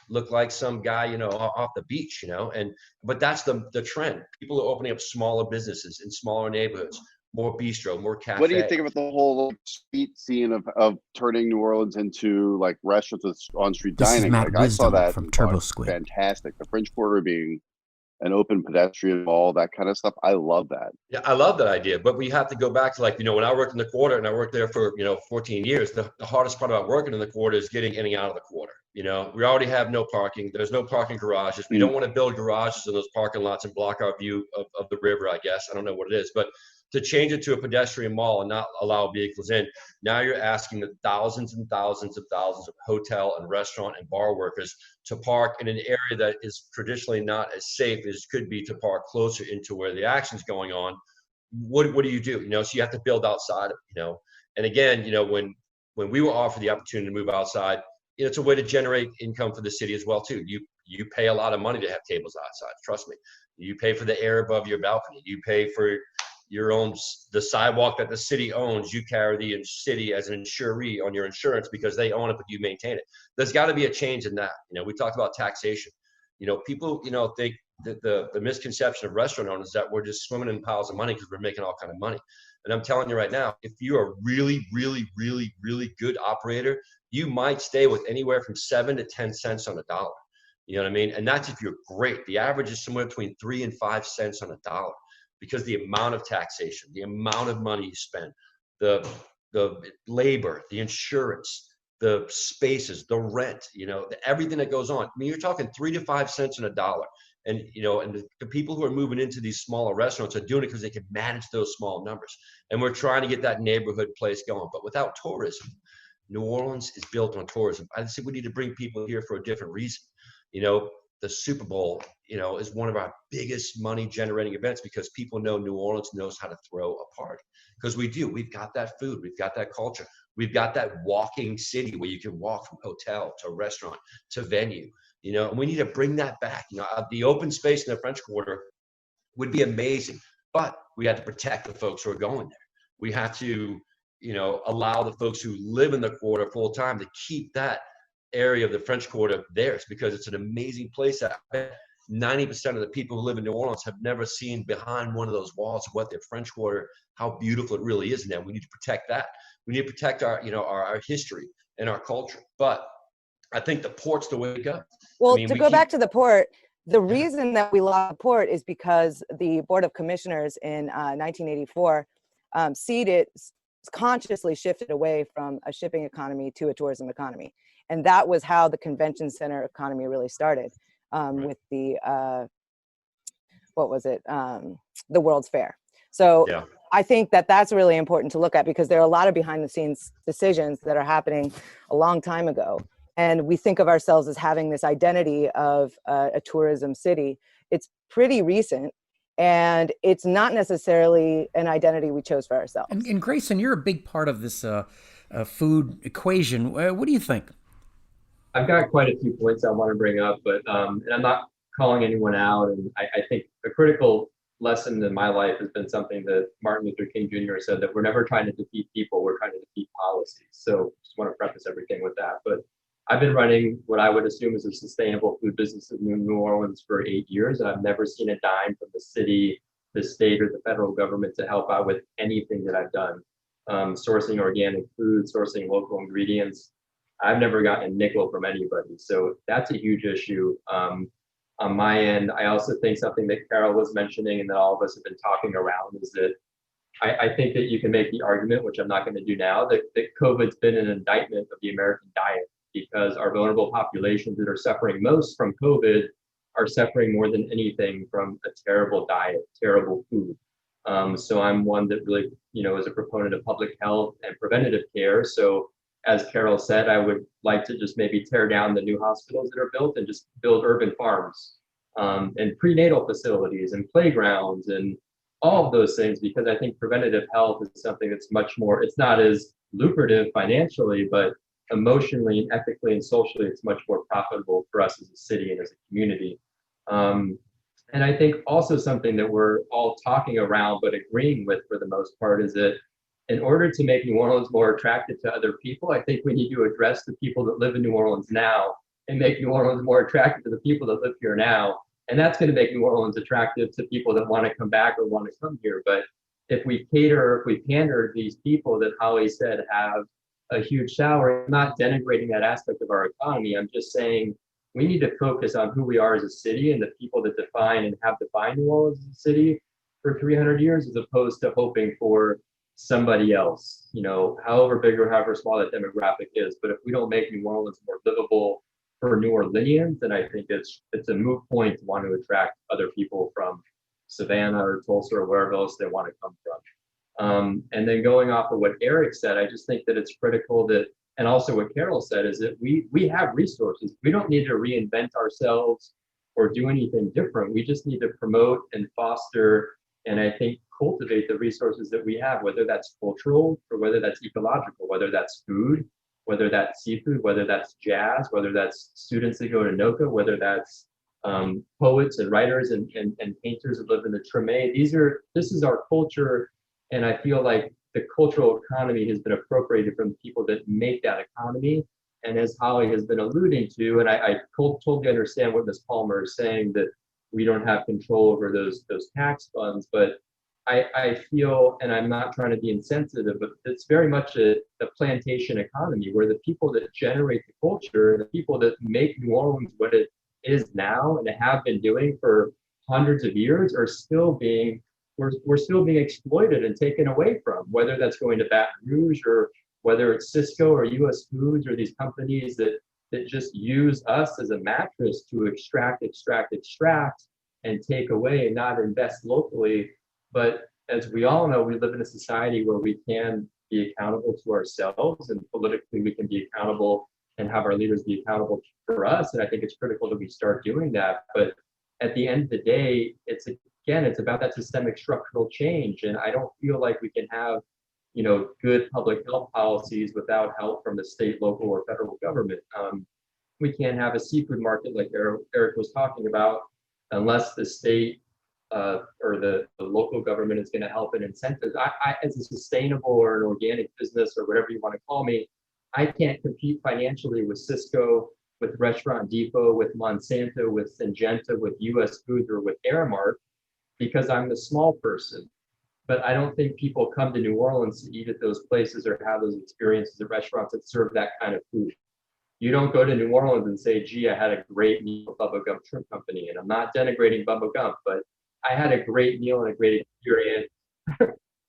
look like some guy, you know, off the beach, you know, but that's the trend. People are opening up smaller businesses in smaller neighborhoods, more bistro, more cafe. What do you think about the whole street scene of turning New Orleans into like restaurants with on-street This is dining? Matt Like I saw Wisdom that from and Turbo thought, Squid. fantastic. The French Quarter being an open pedestrian mall, that kind of stuff. I love that. Yeah, I love that idea, but we have to go back to, like, when I worked in the quarter, and I worked there for 14 years, the hardest part about working in the quarter is getting in and out of the quarter. We already have no parking. There's no parking garages. We don't want to build garages in those parking lots and block our view of the river, I guess. I don't know what it is, but to change it to a pedestrian mall and not allow vehicles in, now you're asking the thousands and thousands of hotel and restaurant and bar workers to park in an area that is traditionally not as safe as could be to park closer into where the action's going on. What do you do? So you have to build outside of, and again, when we were offered the opportunity to move outside, it's a way to generate income for the city as well too. You pay a lot of money to have tables outside. Trust me. You pay for the air above your balcony. You pay for the sidewalk that the city owns. You carry the city as an insuree on your insurance because they own it, but you maintain it. There's got to be a change in that. We talked about taxation. People, think that the misconception of restaurant owners is that we're just swimming in piles of money because we're making all kind of money. And I'm telling you right now, if you're a really, really, really, really good operator, you might stay with anywhere from 7 to 10 cents on a dollar. You know what I mean? And that's if you're great. The average is somewhere between 3 and 5 cents on a dollar, because the amount of taxation, the amount of money you spend, the labor, the insurance, the spaces, the rent, everything that goes on. I mean, you're talking 3 to 5 cents on a dollar. And, and the people who are moving into these smaller restaurants are doing it because they can manage those small numbers. And we're trying to get that neighborhood place going. But without tourism, New Orleans is built on tourism. I think we need to bring people here for a different reason. The Super Bowl, is one of our biggest money generating events because people know New Orleans knows how to throw a party. Because we do. We've got that food. We've got that culture. We've got that walking city where you can walk from hotel to restaurant to venue, and we need to bring that back. The open space in the French Quarter would be amazing, but we have to protect the folks who are going there. We have to, allow the folks who live in the quarter full time to keep that area of the French Quarter theirs, because it's an amazing place that 90% of the people who live in New Orleans have never seen behind one of those walls of what the French Quarter, how beautiful it really is. Now we need to protect that. We need to protect our, our history and our culture. But I think the port's the way to go. Well, to go back to the port, the reason that we lost the port is because the Board of Commissioners in 1984 consciously shifted away from a shipping economy to a tourism economy. And that was how the convention center economy really started with the, the World's Fair. So yeah. I think that that's really important to look at, because there are a lot of behind the scenes decisions that are happening a long time ago. And we think of ourselves as having this identity of a tourism city. It's pretty recent, and it's not necessarily an identity we chose for ourselves. And Grayson, you're a big part of this food equation. What do you think? I've got quite a few points I want to bring up, but and I'm not calling anyone out. And I think a critical lesson in my life has been something that Martin Luther King Jr. said, that we're never trying to defeat people, we're trying to defeat policies. So just want to preface everything with that. But I've been running what I would assume is a sustainable food business in New Orleans for 8 years, and I've never seen a dime from the city, the state, or the federal government to help out with anything that I've done. Sourcing organic food, sourcing local ingredients. I've never gotten a nickel from anybody. So that's a huge issue. On my end, I also think something that Carol was mentioning and that all of us have been talking around is that I think that you can make the argument, which I'm not going to do now, that COVID's been an indictment of the American diet, because our vulnerable populations that are suffering most from COVID are suffering more than anything from a terrible diet, terrible food. So I'm one that really, is a proponent of public health and preventative care. So as Carol said, I would like to just maybe tear down the new hospitals that are built and just build urban farms and prenatal facilities and playgrounds and all of those things, because I think preventative health is something that's much more, it's not as lucrative financially, but emotionally and ethically and socially, it's much more profitable for us as a city and as a community. And I think also something that we're all talking around but agreeing with for the most part is that in order to make New Orleans more attractive to other people, I think we need to address the people that live in New Orleans now and make New Orleans more attractive to the people that live here now. And that's going to make New Orleans attractive to people that want to come back or want to come here. But if we pander to these people that Holly said have a huge salary, I'm not denigrating that aspect of our economy. I'm just saying we need to focus on who we are as a city and the people that define and have defined New Orleans as a city for 300 years, as opposed to hoping for somebody else, however big or however small that demographic is. But if we don't make New Orleans more livable for New Orleanians, then I think it's a moot point to want to attract other people from Savannah or Tulsa or wherever else they want to come from. And then going off of what Eric said, I just think that it's critical that, and also what Carol said, is that we have resources. We don't need to reinvent ourselves or do anything different. We just need to promote and foster, and I think cultivate the resources that we have, whether that's cultural or whether that's ecological, whether that's food, whether that's seafood, whether that's jazz, whether that's students that go to NOCA, whether that's poets and writers and painters that live in the Treme. This is our culture, and I feel like the cultural economy has been appropriated from people that make that economy. And as Holly has been alluding to, and I totally understand what Ms. Palmer is saying, that we don't have control over those tax funds, but I feel, and I'm not trying to be insensitive, but it's very much a plantation economy where the people that generate the culture, the people that make New Orleans what it is now and have been doing for hundreds of years, are still being, we're still being exploited and taken away from, whether that's going to Baton Rouge or whether it's Cisco or US Foods or these companies that just use us as a mattress to extract and take away and not invest locally. But as we all know, we live in a society where we can be accountable to ourselves, and politically we can be accountable and have our leaders be accountable for us. And I think it's critical that we start doing that. But at the end of the day, it's about that systemic structural change. And I don't feel like we can have, good public health policies without help from the state, local, or federal government. We can't have a seafood market like Eric was talking about unless the state or the local government is going to help and incentive. I, as a sustainable or an organic business or whatever you want to call me, I can't compete financially with Cisco, with Restaurant Depot, with Monsanto, with Syngenta, with US Foods, or with Aramark, because I'm the small person. But I don't think people come to New Orleans to eat at those places or have those experiences at restaurants that serve that kind of food. You don't go to New Orleans and say, gee, I had a great meal at Bubba Gump Shrimp Company. And I'm not denigrating Bubba Gump, but I had a great meal and a great experience.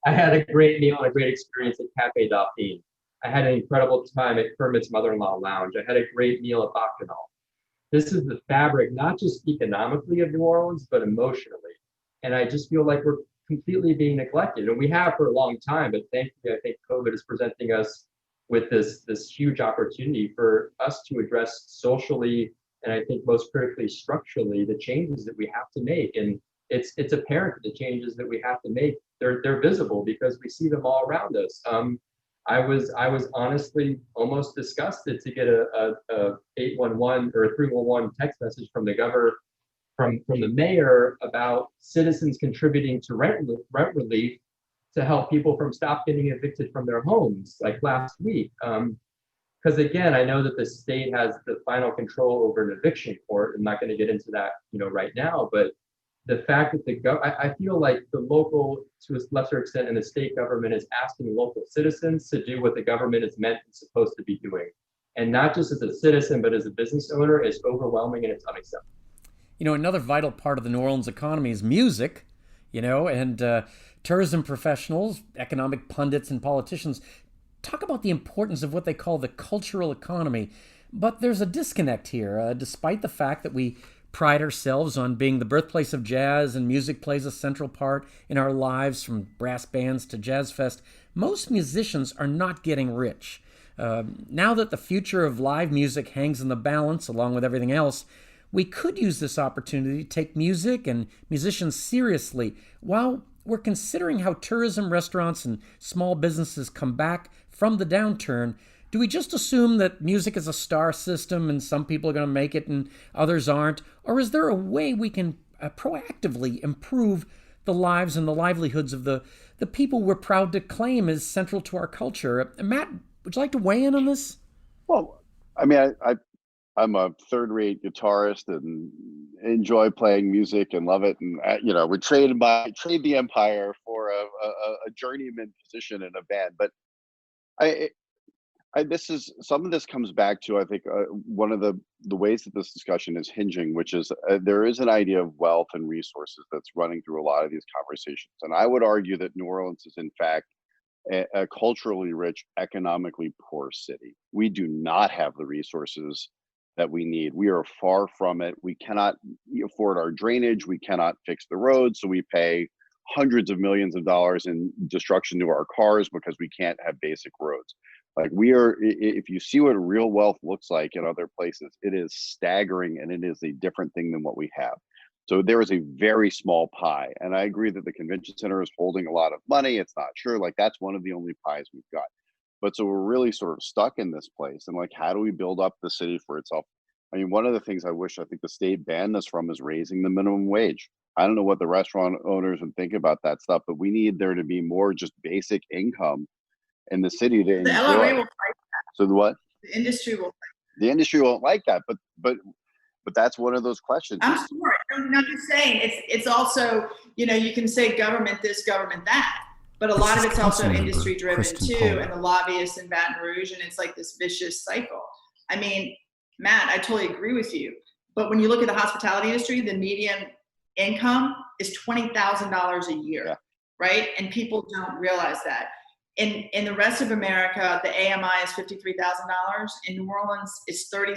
I had a great meal and a great experience at Cafe Dauphine. I had an incredible time at Kermit's Mother-in-Law Lounge. I had a great meal at Bacchanal. This is the fabric, not just economically of New Orleans, but emotionally. And I just feel like we're completely being neglected. And we have for a long time, but thankfully, I think COVID is presenting us with this huge opportunity for us to address socially, and I think most critically structurally, the changes that we have to make. And it's apparent that the changes that we have to make, they're visible because we see them all around us. I was honestly almost disgusted to get a 811 or a 311 text message from the governor, from the mayor, about citizens contributing to rent relief to help people from stop getting evicted from their homes, like last week. Because again, I know that the state has the final control over an eviction court. I'm not going to get into that, right now, but the fact that I feel like the local, to a lesser extent, and the state government is asking local citizens to do what the government is meant and supposed to be doing. And not just as a citizen, but as a business owner, is overwhelming and it's unacceptable. Another vital part of the New Orleans economy is music, and tourism professionals, economic pundits, and politicians talk about the importance of what they call the cultural economy. But there's a disconnect here, despite the fact that we pride ourselves on being the birthplace of jazz, and music plays a central part in our lives, from brass bands to jazz fest. Most musicians are not getting rich. Now that the future of live music hangs in the balance along with everything else, we could use this opportunity to take music and musicians seriously while we're considering how tourism, restaurants, and small businesses come back from the downturn. Do we just assume that music is a star system and some people are going to make it and others aren't? Or is there a way we can proactively improve the lives and the livelihoods of the people we're proud to claim as central to our culture? Matt, would you like to weigh in on this? Well, I mean, I'm a third-rate guitarist and enjoy playing music and love it. And would trade the Empire for or a journeyman position in a band. But this is some of this comes back to, I think, one of the ways that this discussion is hinging, which is there is an idea of wealth and resources that's running through a lot of these conversations. And I would argue that New Orleans is in fact a culturally rich, economically poor city. We do not have the resources that we need. We are far from it. We cannot afford our drainage. We cannot fix the roads. So we pay hundreds of millions of dollars in destruction to our cars because we can't have basic roads. Like if you see what real wealth looks like in other places, it is staggering, and it is a different thing than what we have. So there is a very small pie. And I agree that the convention center is holding a lot of money. It's not sure, like that's one of the only pies we've got. But so we're really sort of stuck in this place. And like, how do we build up the city for itself? I mean, one of the things I think the state banned us from is raising the minimum wage. I don't know what the restaurant owners would think about that stuff, but we need there to be more just basic income in the city to The enjoy. LRA will fight that. So the what? The industry will fight. The industry won't like that, but that's one of those questions. I'm sorry. I'm not just saying it's also, you can say government this, government that, but a lot of it's also industry driven too, and the lobbyists in Baton Rouge, and it's like this vicious cycle. I mean, Matt, I totally agree with you. But when you look at the hospitality industry, the median income is $20,000 a year, right? And people don't realize that. In the rest of America, the AMI is $53,000. In New Orleans, it's $36,000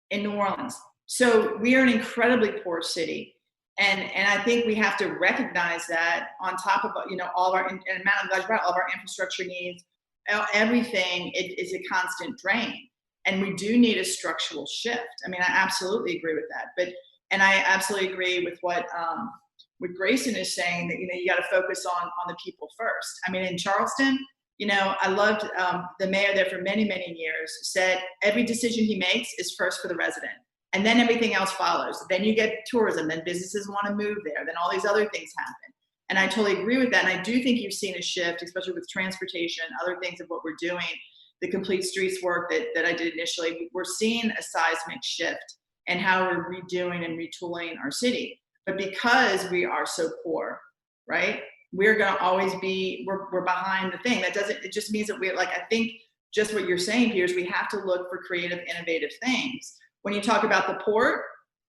in New Orleans. So we are an incredibly poor city. And I think we have to recognize that on top of, all of our, and Matt, I'm glad you brought all of our infrastructure needs, everything is a constant drain. And we do need a structural shift. I mean, I absolutely agree with that. And I absolutely agree with what Grayson is saying, that, you got to focus on the people first. I mean, in Charleston, I loved the mayor there for many, many years, said every decision he makes is first for the resident. And then everything else follows. Then you get tourism, then businesses want to move there, then all these other things happen. And I totally agree with that. And I do think you've seen a shift, especially with transportation, other things of what we're doing, the complete streets work that I did initially. We're seeing a seismic shift in how we're redoing and retooling our city. But because we are so poor, right, we're going to always be, we're behind the thing. It just means that I think just what you're saying here is we have to look for creative, innovative things. When you talk about the port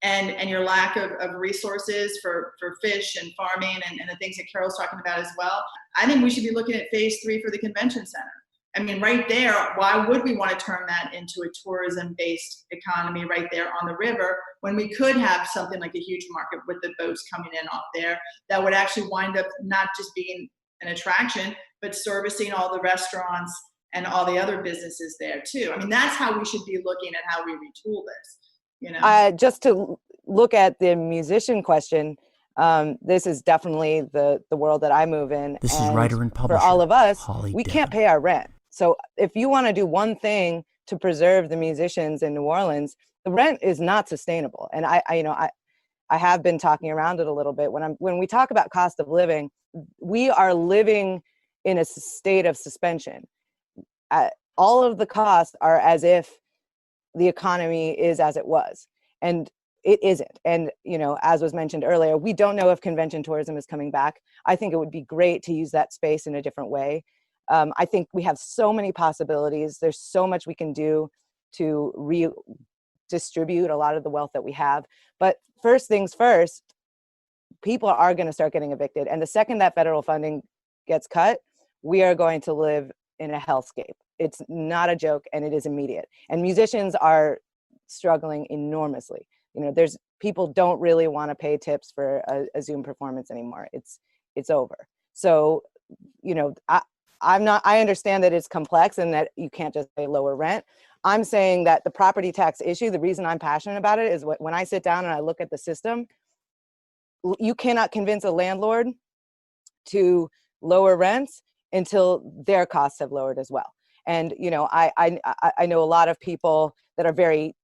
and your lack of resources for fish and farming and the things that Carol's talking about as well, I think we should be looking at phase 3 for the convention center. I mean, right there, why would we want to turn that into a tourism-based economy right there on the river when we could have something like a huge market with the boats coming in off there that would actually wind up not just being an attraction, but servicing all the restaurants and all the other businesses there too. I mean, that's how we should be looking at how we retool this, Just to look at the musician question, this is definitely the world that I move in. This is writer and publisher for all of us, Holly we Devon. can't pay our rent. So if you want to do one thing to preserve the musicians in New Orleans, the rent is not sustainable. And I have been talking around it a little bit. When we talk about cost of living, we are living in a state of suspension. All of the costs are as if the economy is as it was, and it isn't. And, as was mentioned earlier, we don't know if convention tourism is coming back. I think it would be great to use that space in a different way. I think we have so many possibilities. There's so much we can do to redistribute a lot of the wealth that we have. But first things first, people are going to start getting evicted. And the second that federal funding gets cut, we are going to live in a hellscape. It's not a joke, and it is immediate. And musicians are struggling enormously. There's people don't really want to pay tips for a Zoom performance anymore. It's over. So, I understand that it's complex and that you can't just pay lower rent. I'm saying that the property tax issue, the reason I'm passionate about it is when I sit down and I look at the system, you cannot convince a landlord to lower rents until their costs have lowered as well. And, I know a lot of people that are very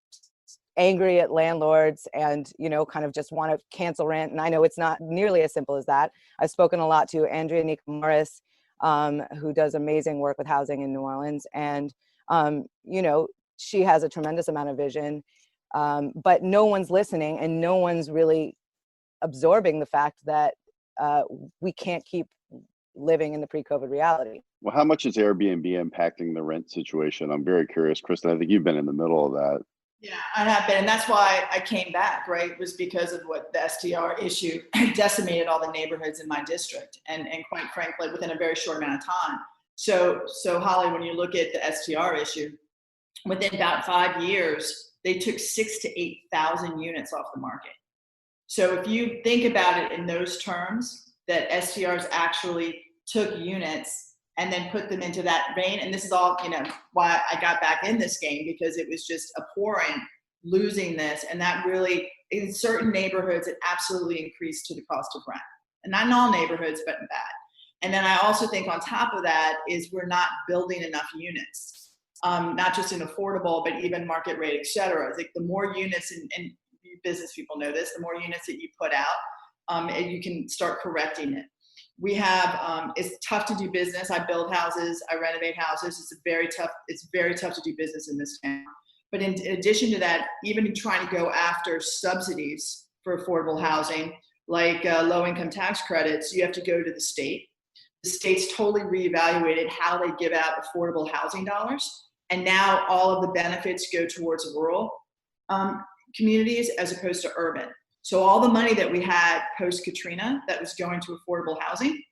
angry at landlords and, kind of just want to cancel rent. And I know it's not nearly as simple as that. I've spoken a lot to Andrea Nika Morris, who does amazing work with housing in New Orleans. And, she has a tremendous amount of vision, but no one's listening and no one's really absorbing the fact that we can't keep living in the pre-COVID reality. Well, how much is Airbnb impacting the rent situation? I'm very curious, Kristen. I think you've been in the middle of that. Yeah, I have been. And that's why I came back, right? It was because of what the STR issue decimated all the neighborhoods in my district. And quite frankly, within a very short amount of time. So Holly, when you look at the STR issue, within about 5 years, they took 6,000 to 8,000 units off the market. So if you think about it in those terms, that STRs actually took units and then put them into that vein. And this is all, why I got back in this game, because it was just abhorrent losing this. And that really, in certain neighborhoods, it absolutely increased to the cost of rent. And not in all neighborhoods, but in that. And then I also think on top of that is we're not building enough units, not just in affordable, but even market rate, et cetera. Like the more units, and business people know this, the more units that you put out, and you can start correcting it. We have, it's tough to do business. I build houses, I renovate houses. It's very tough to do business in this town. But in addition to that, even trying to go after subsidies for affordable housing, like low income tax credits, you have to go to the state. The state's totally reevaluated how they give out affordable housing dollars. And now all of the benefits go towards rural communities as opposed to urban. So all the money that we had post Katrina that was going to affordable housing,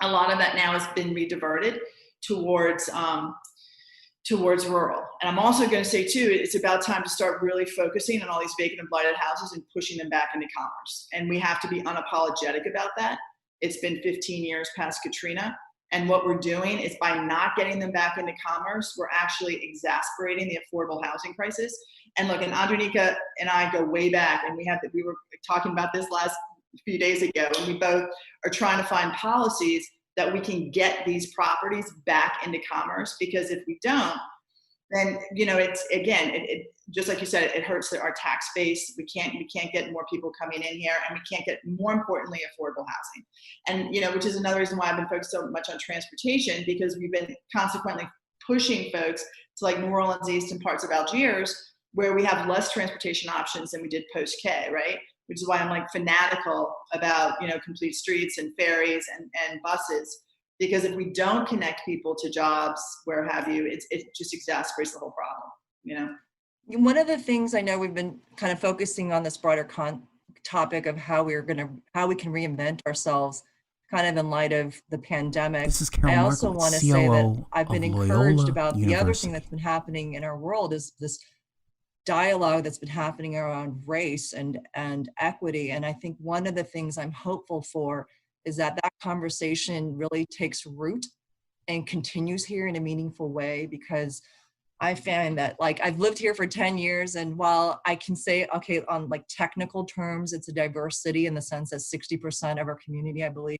a lot of that now has been rediverted towards rural. And I'm also going to say too, it's about time to start really focusing on all these vacant and blighted houses and pushing them back into commerce. And we have to be unapologetic about that. It's been 15 years past Katrina. And what we're doing is by not getting them back into commerce, we're actually exacerbating the affordable housing crisis. And look, and Andronika and I go way back, and we were talking about this last few days ago, and we both are trying to find policies that we can get these properties back into commerce, because if we don't, then it's again, it just like you said, it hurts our tax base. We can't get more people coming in here, and we can't get, more importantly, affordable housing. And which is another reason why I've been focused so much on transportation, because we've been consequently pushing folks to like New Orleans East and parts of Algiers, where we have less transportation options than we did post K, right? Which is why I'm like fanatical about complete streets and ferries and buses. Because if we don't connect people to jobs, where have you, it just exacerbates the whole problem, One of the things I know we've been kind of focusing on this broader topic of how we can reinvent ourselves kind of in light of the pandemic. This is Carol I also Markowitz, want to say that COO I've been of encouraged Loyola about the other thing University. that's been happening in our world is this dialogue that's been happening around race and equity. And I think one of the things I'm hopeful for is that conversation really takes root and continues here in a meaningful way, because I find that I've lived here for 10 years, and while I can say, okay, on technical terms, it's a diverse city in the sense that 60% of our community, I believe,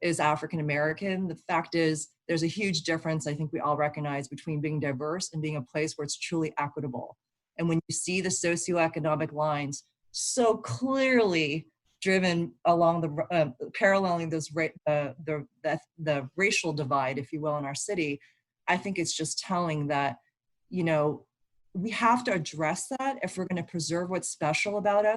is African American. The fact is, there's a huge difference, I think we all recognize, between being diverse and being a place where it's truly equitable. And when you see the socioeconomic lines so clearly driven along the paralleling those the racial divide, if you will, in our city, I think it's just telling that we have to address that if we're going to preserve what's special about us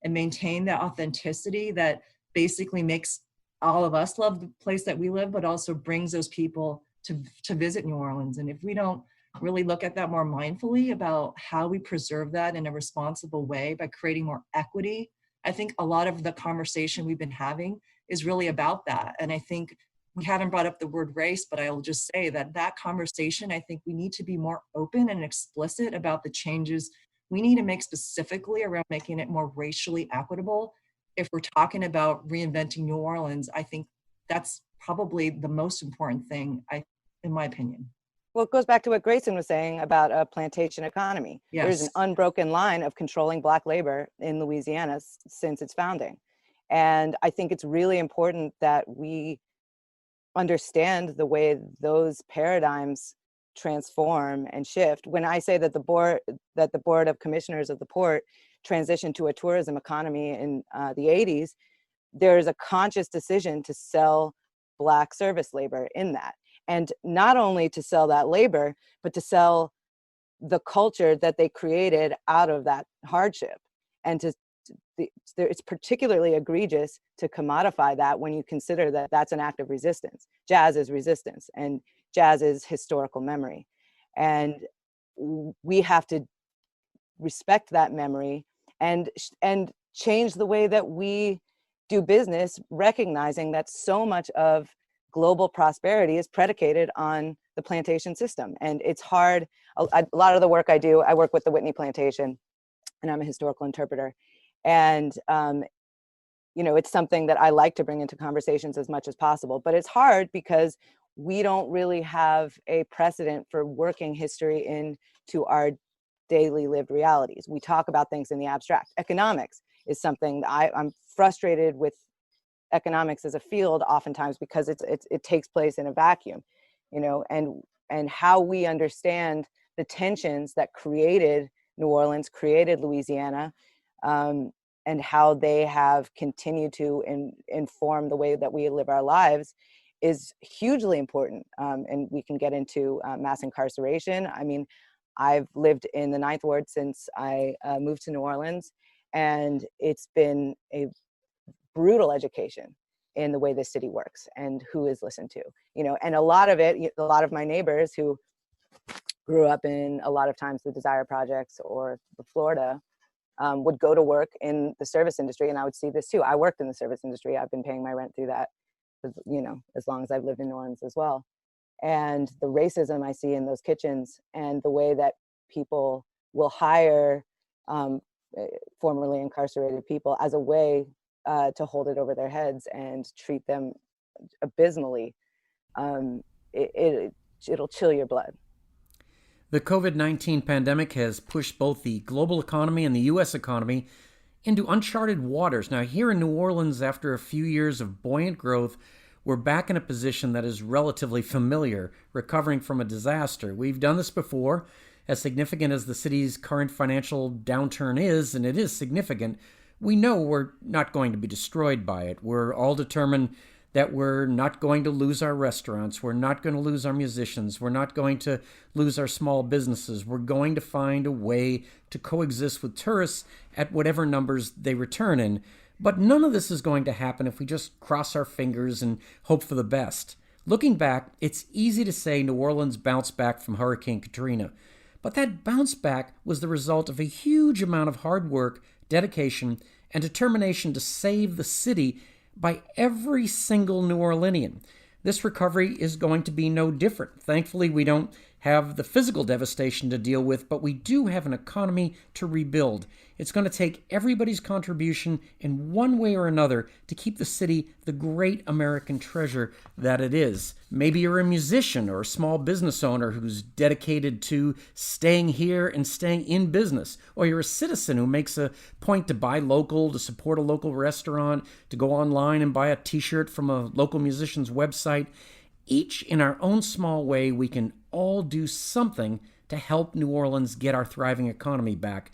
and maintain that authenticity that basically makes all of us love the place that we live, but also brings those people to visit New Orleans. And if we don't really look at that more mindfully about how we preserve that in a responsible way by creating more equity, I think a lot of the conversation we've been having is really about that. And I think we haven't brought up the word race, but I'll just say that conversation, I think we need to be more open and explicit about the changes we need to make specifically around making it more racially equitable. If we're talking about reinventing New Orleans, I think that's probably the most important thing, in my opinion. Well, it goes back to what Grayson was saying about a plantation economy. Yes. There's an unbroken line of controlling Black labor in Louisiana since its founding. And I think it's really important that we understand the way those paradigms transform and shift. When I say that the board of commissioners of the port transitioned to a tourism economy in the 80s, there's a conscious decision to sell Black service labor in that. And not only to sell that labor, but to sell the culture that they created out of that hardship, and it's particularly egregious to commodify that when you consider that that's an act of resistance. Jazz is resistance, and jazz is historical memory. And we have to respect that memory and change the way that we do business, recognizing that so much of global prosperity is predicated on the plantation system. And it's hard. A lot of the work I do, I work with the Whitney Plantation, and I'm a historical interpreter. And, it's something that I like to bring into conversations as much as possible, but it's hard because we don't really have a precedent for working history into our daily lived realities. We talk about things in the abstract. Economics is something that I'm frustrated with economics as a field oftentimes because it takes place in a vacuum, and how we understand the tensions that created New Orleans, created Louisiana, and how they have continued to inform the way that we live our lives is hugely important. And we can get into mass incarceration. I mean, I've lived in the Ninth Ward since I moved to New Orleans, and it's been a brutal education in the way the city works and who is listened to, and a lot of my neighbors who grew up in a lot of times the Desire Projects or the Florida would go to work in the service industry. And I would see this too. I worked in the service industry. I've been paying my rent through that, as long as I've lived in New Orleans as well. And the racism I see in those kitchens and the way that people will hire formerly incarcerated people as a way to hold it over their heads and treat them abysmally, it'll chill your blood. The COVID-19 pandemic has pushed both the global economy and the U.S. economy into uncharted waters. Now, here in New Orleans, after a few years of buoyant growth, we're back in a position that is relatively familiar, recovering from a disaster. We've done this before. As significant as the city's current financial downturn is, and it is significant, we know we're not going to be destroyed by it. We're all determined that we're not going to lose our restaurants. We're not going to lose our musicians. We're not going to lose our small businesses. We're going to find a way to coexist with tourists at whatever numbers they return in. But none of this is going to happen if we just cross our fingers and hope for the best. Looking back, it's easy to say New Orleans bounced back from Hurricane Katrina. But that bounce back was the result of a huge amount of hard work, dedication, and determination to save the city by every single New Orleanian. This recovery is going to be no different. Thankfully, we don't have the physical devastation to deal with, but we do have an economy to rebuild. It's going to take everybody's contribution in one way or another to keep the city the great American treasure that it is. Maybe you're a musician or a small business owner who's dedicated to staying here and staying in business. Or you're a citizen who makes a point to buy local, to support a local restaurant, to go online and buy a t-shirt from a local musician's website. Each in our own small way, we can all do something to help New Orleans get our thriving economy back.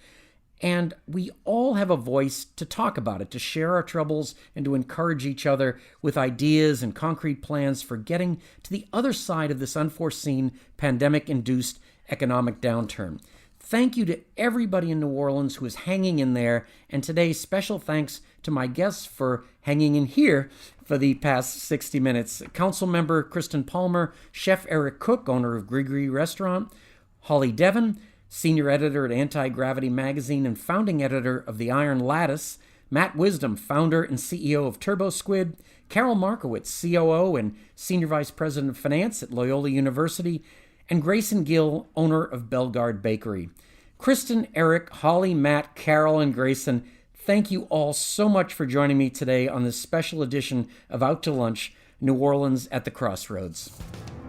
And we all have a voice to talk about it, to share our troubles, and to encourage each other with ideas and concrete plans for getting to the other side of this unforeseen pandemic-induced economic downturn. Thank you to everybody in New Orleans who is hanging in there, and today special thanks to my guests for hanging in here for the past 60 minutes. Councilmember Kristen Palmer, Chef Eric Cook, owner of Grigri Restaurant, Holly Devon, senior editor at Anti-Gravity Magazine and founding editor of The Iron Lattice, Matt Wisdom, founder and CEO of Turbo Squid, Carol Markowitz, COO and senior vice president of finance at Loyola University, and Grayson Gill, owner of Bellegarde Bakery. Kristen, Eric, Holly, Matt, Carol, and Grayson, thank you all so much for joining me today on this special edition of Out to Lunch, New Orleans at the Crossroads.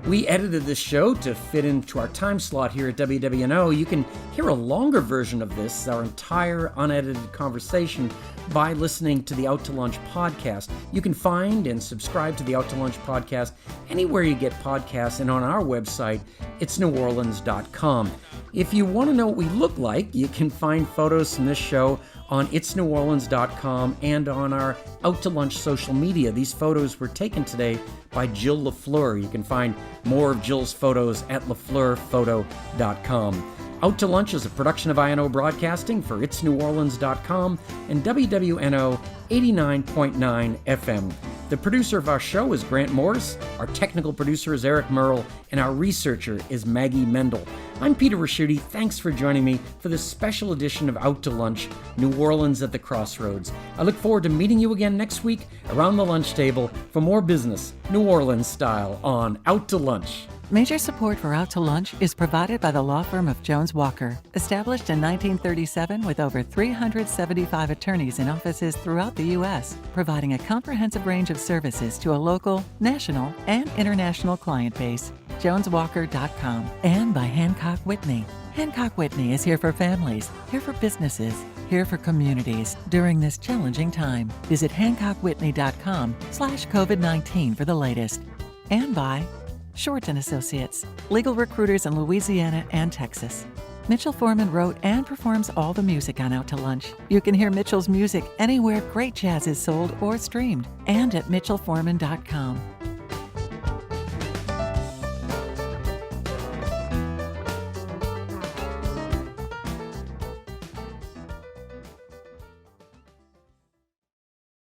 We edited this show to fit into our time slot here at WWNO. You can hear a longer version of this, our entire unedited conversation, by listening to the Out to Lunch podcast. You can find and subscribe to the Out to Lunch podcast anywhere you get podcasts and on our website, itsneworleans.com. If you want to know what we look like, you can find photos from this show on itsneworleans.com and on our Out to Lunch social media. These photos were taken today by Jill LaFleur. You can find more of Jill's photos at lafleurphoto.com. Out to Lunch is a production of INO Broadcasting for itsneworleans.com and WWNO 89.9 FM. The producer of our show is Grant Morris, our technical producer is Eric Merle, and our researcher is Maggie Mendel. I'm Peter Raschuti. Thanks for joining me for this special edition of Out to Lunch, New Orleans at the Crossroads. I look forward to meeting you again next week around the lunch table for more business, New Orleans style, on Out to Lunch. Major support for Out to Lunch is provided by the law firm of Jones Walker, established in 1937 with over 375 attorneys in offices throughout the U.S., providing a comprehensive range of services to a local, national, and international client base. JonesWalker.com. And by Hancock Whitney. Hancock Whitney is here for families, here for businesses, here for communities during this challenging time. Visit HancockWhitney.com/COVID-19 for the latest. And by Short & Associates, legal recruiters in Louisiana and Texas. Mitchell Foreman wrote and performs all the music on Out to Lunch. You can hear Mitchell's music anywhere great jazz is sold or streamed, and at mitchellforeman.com.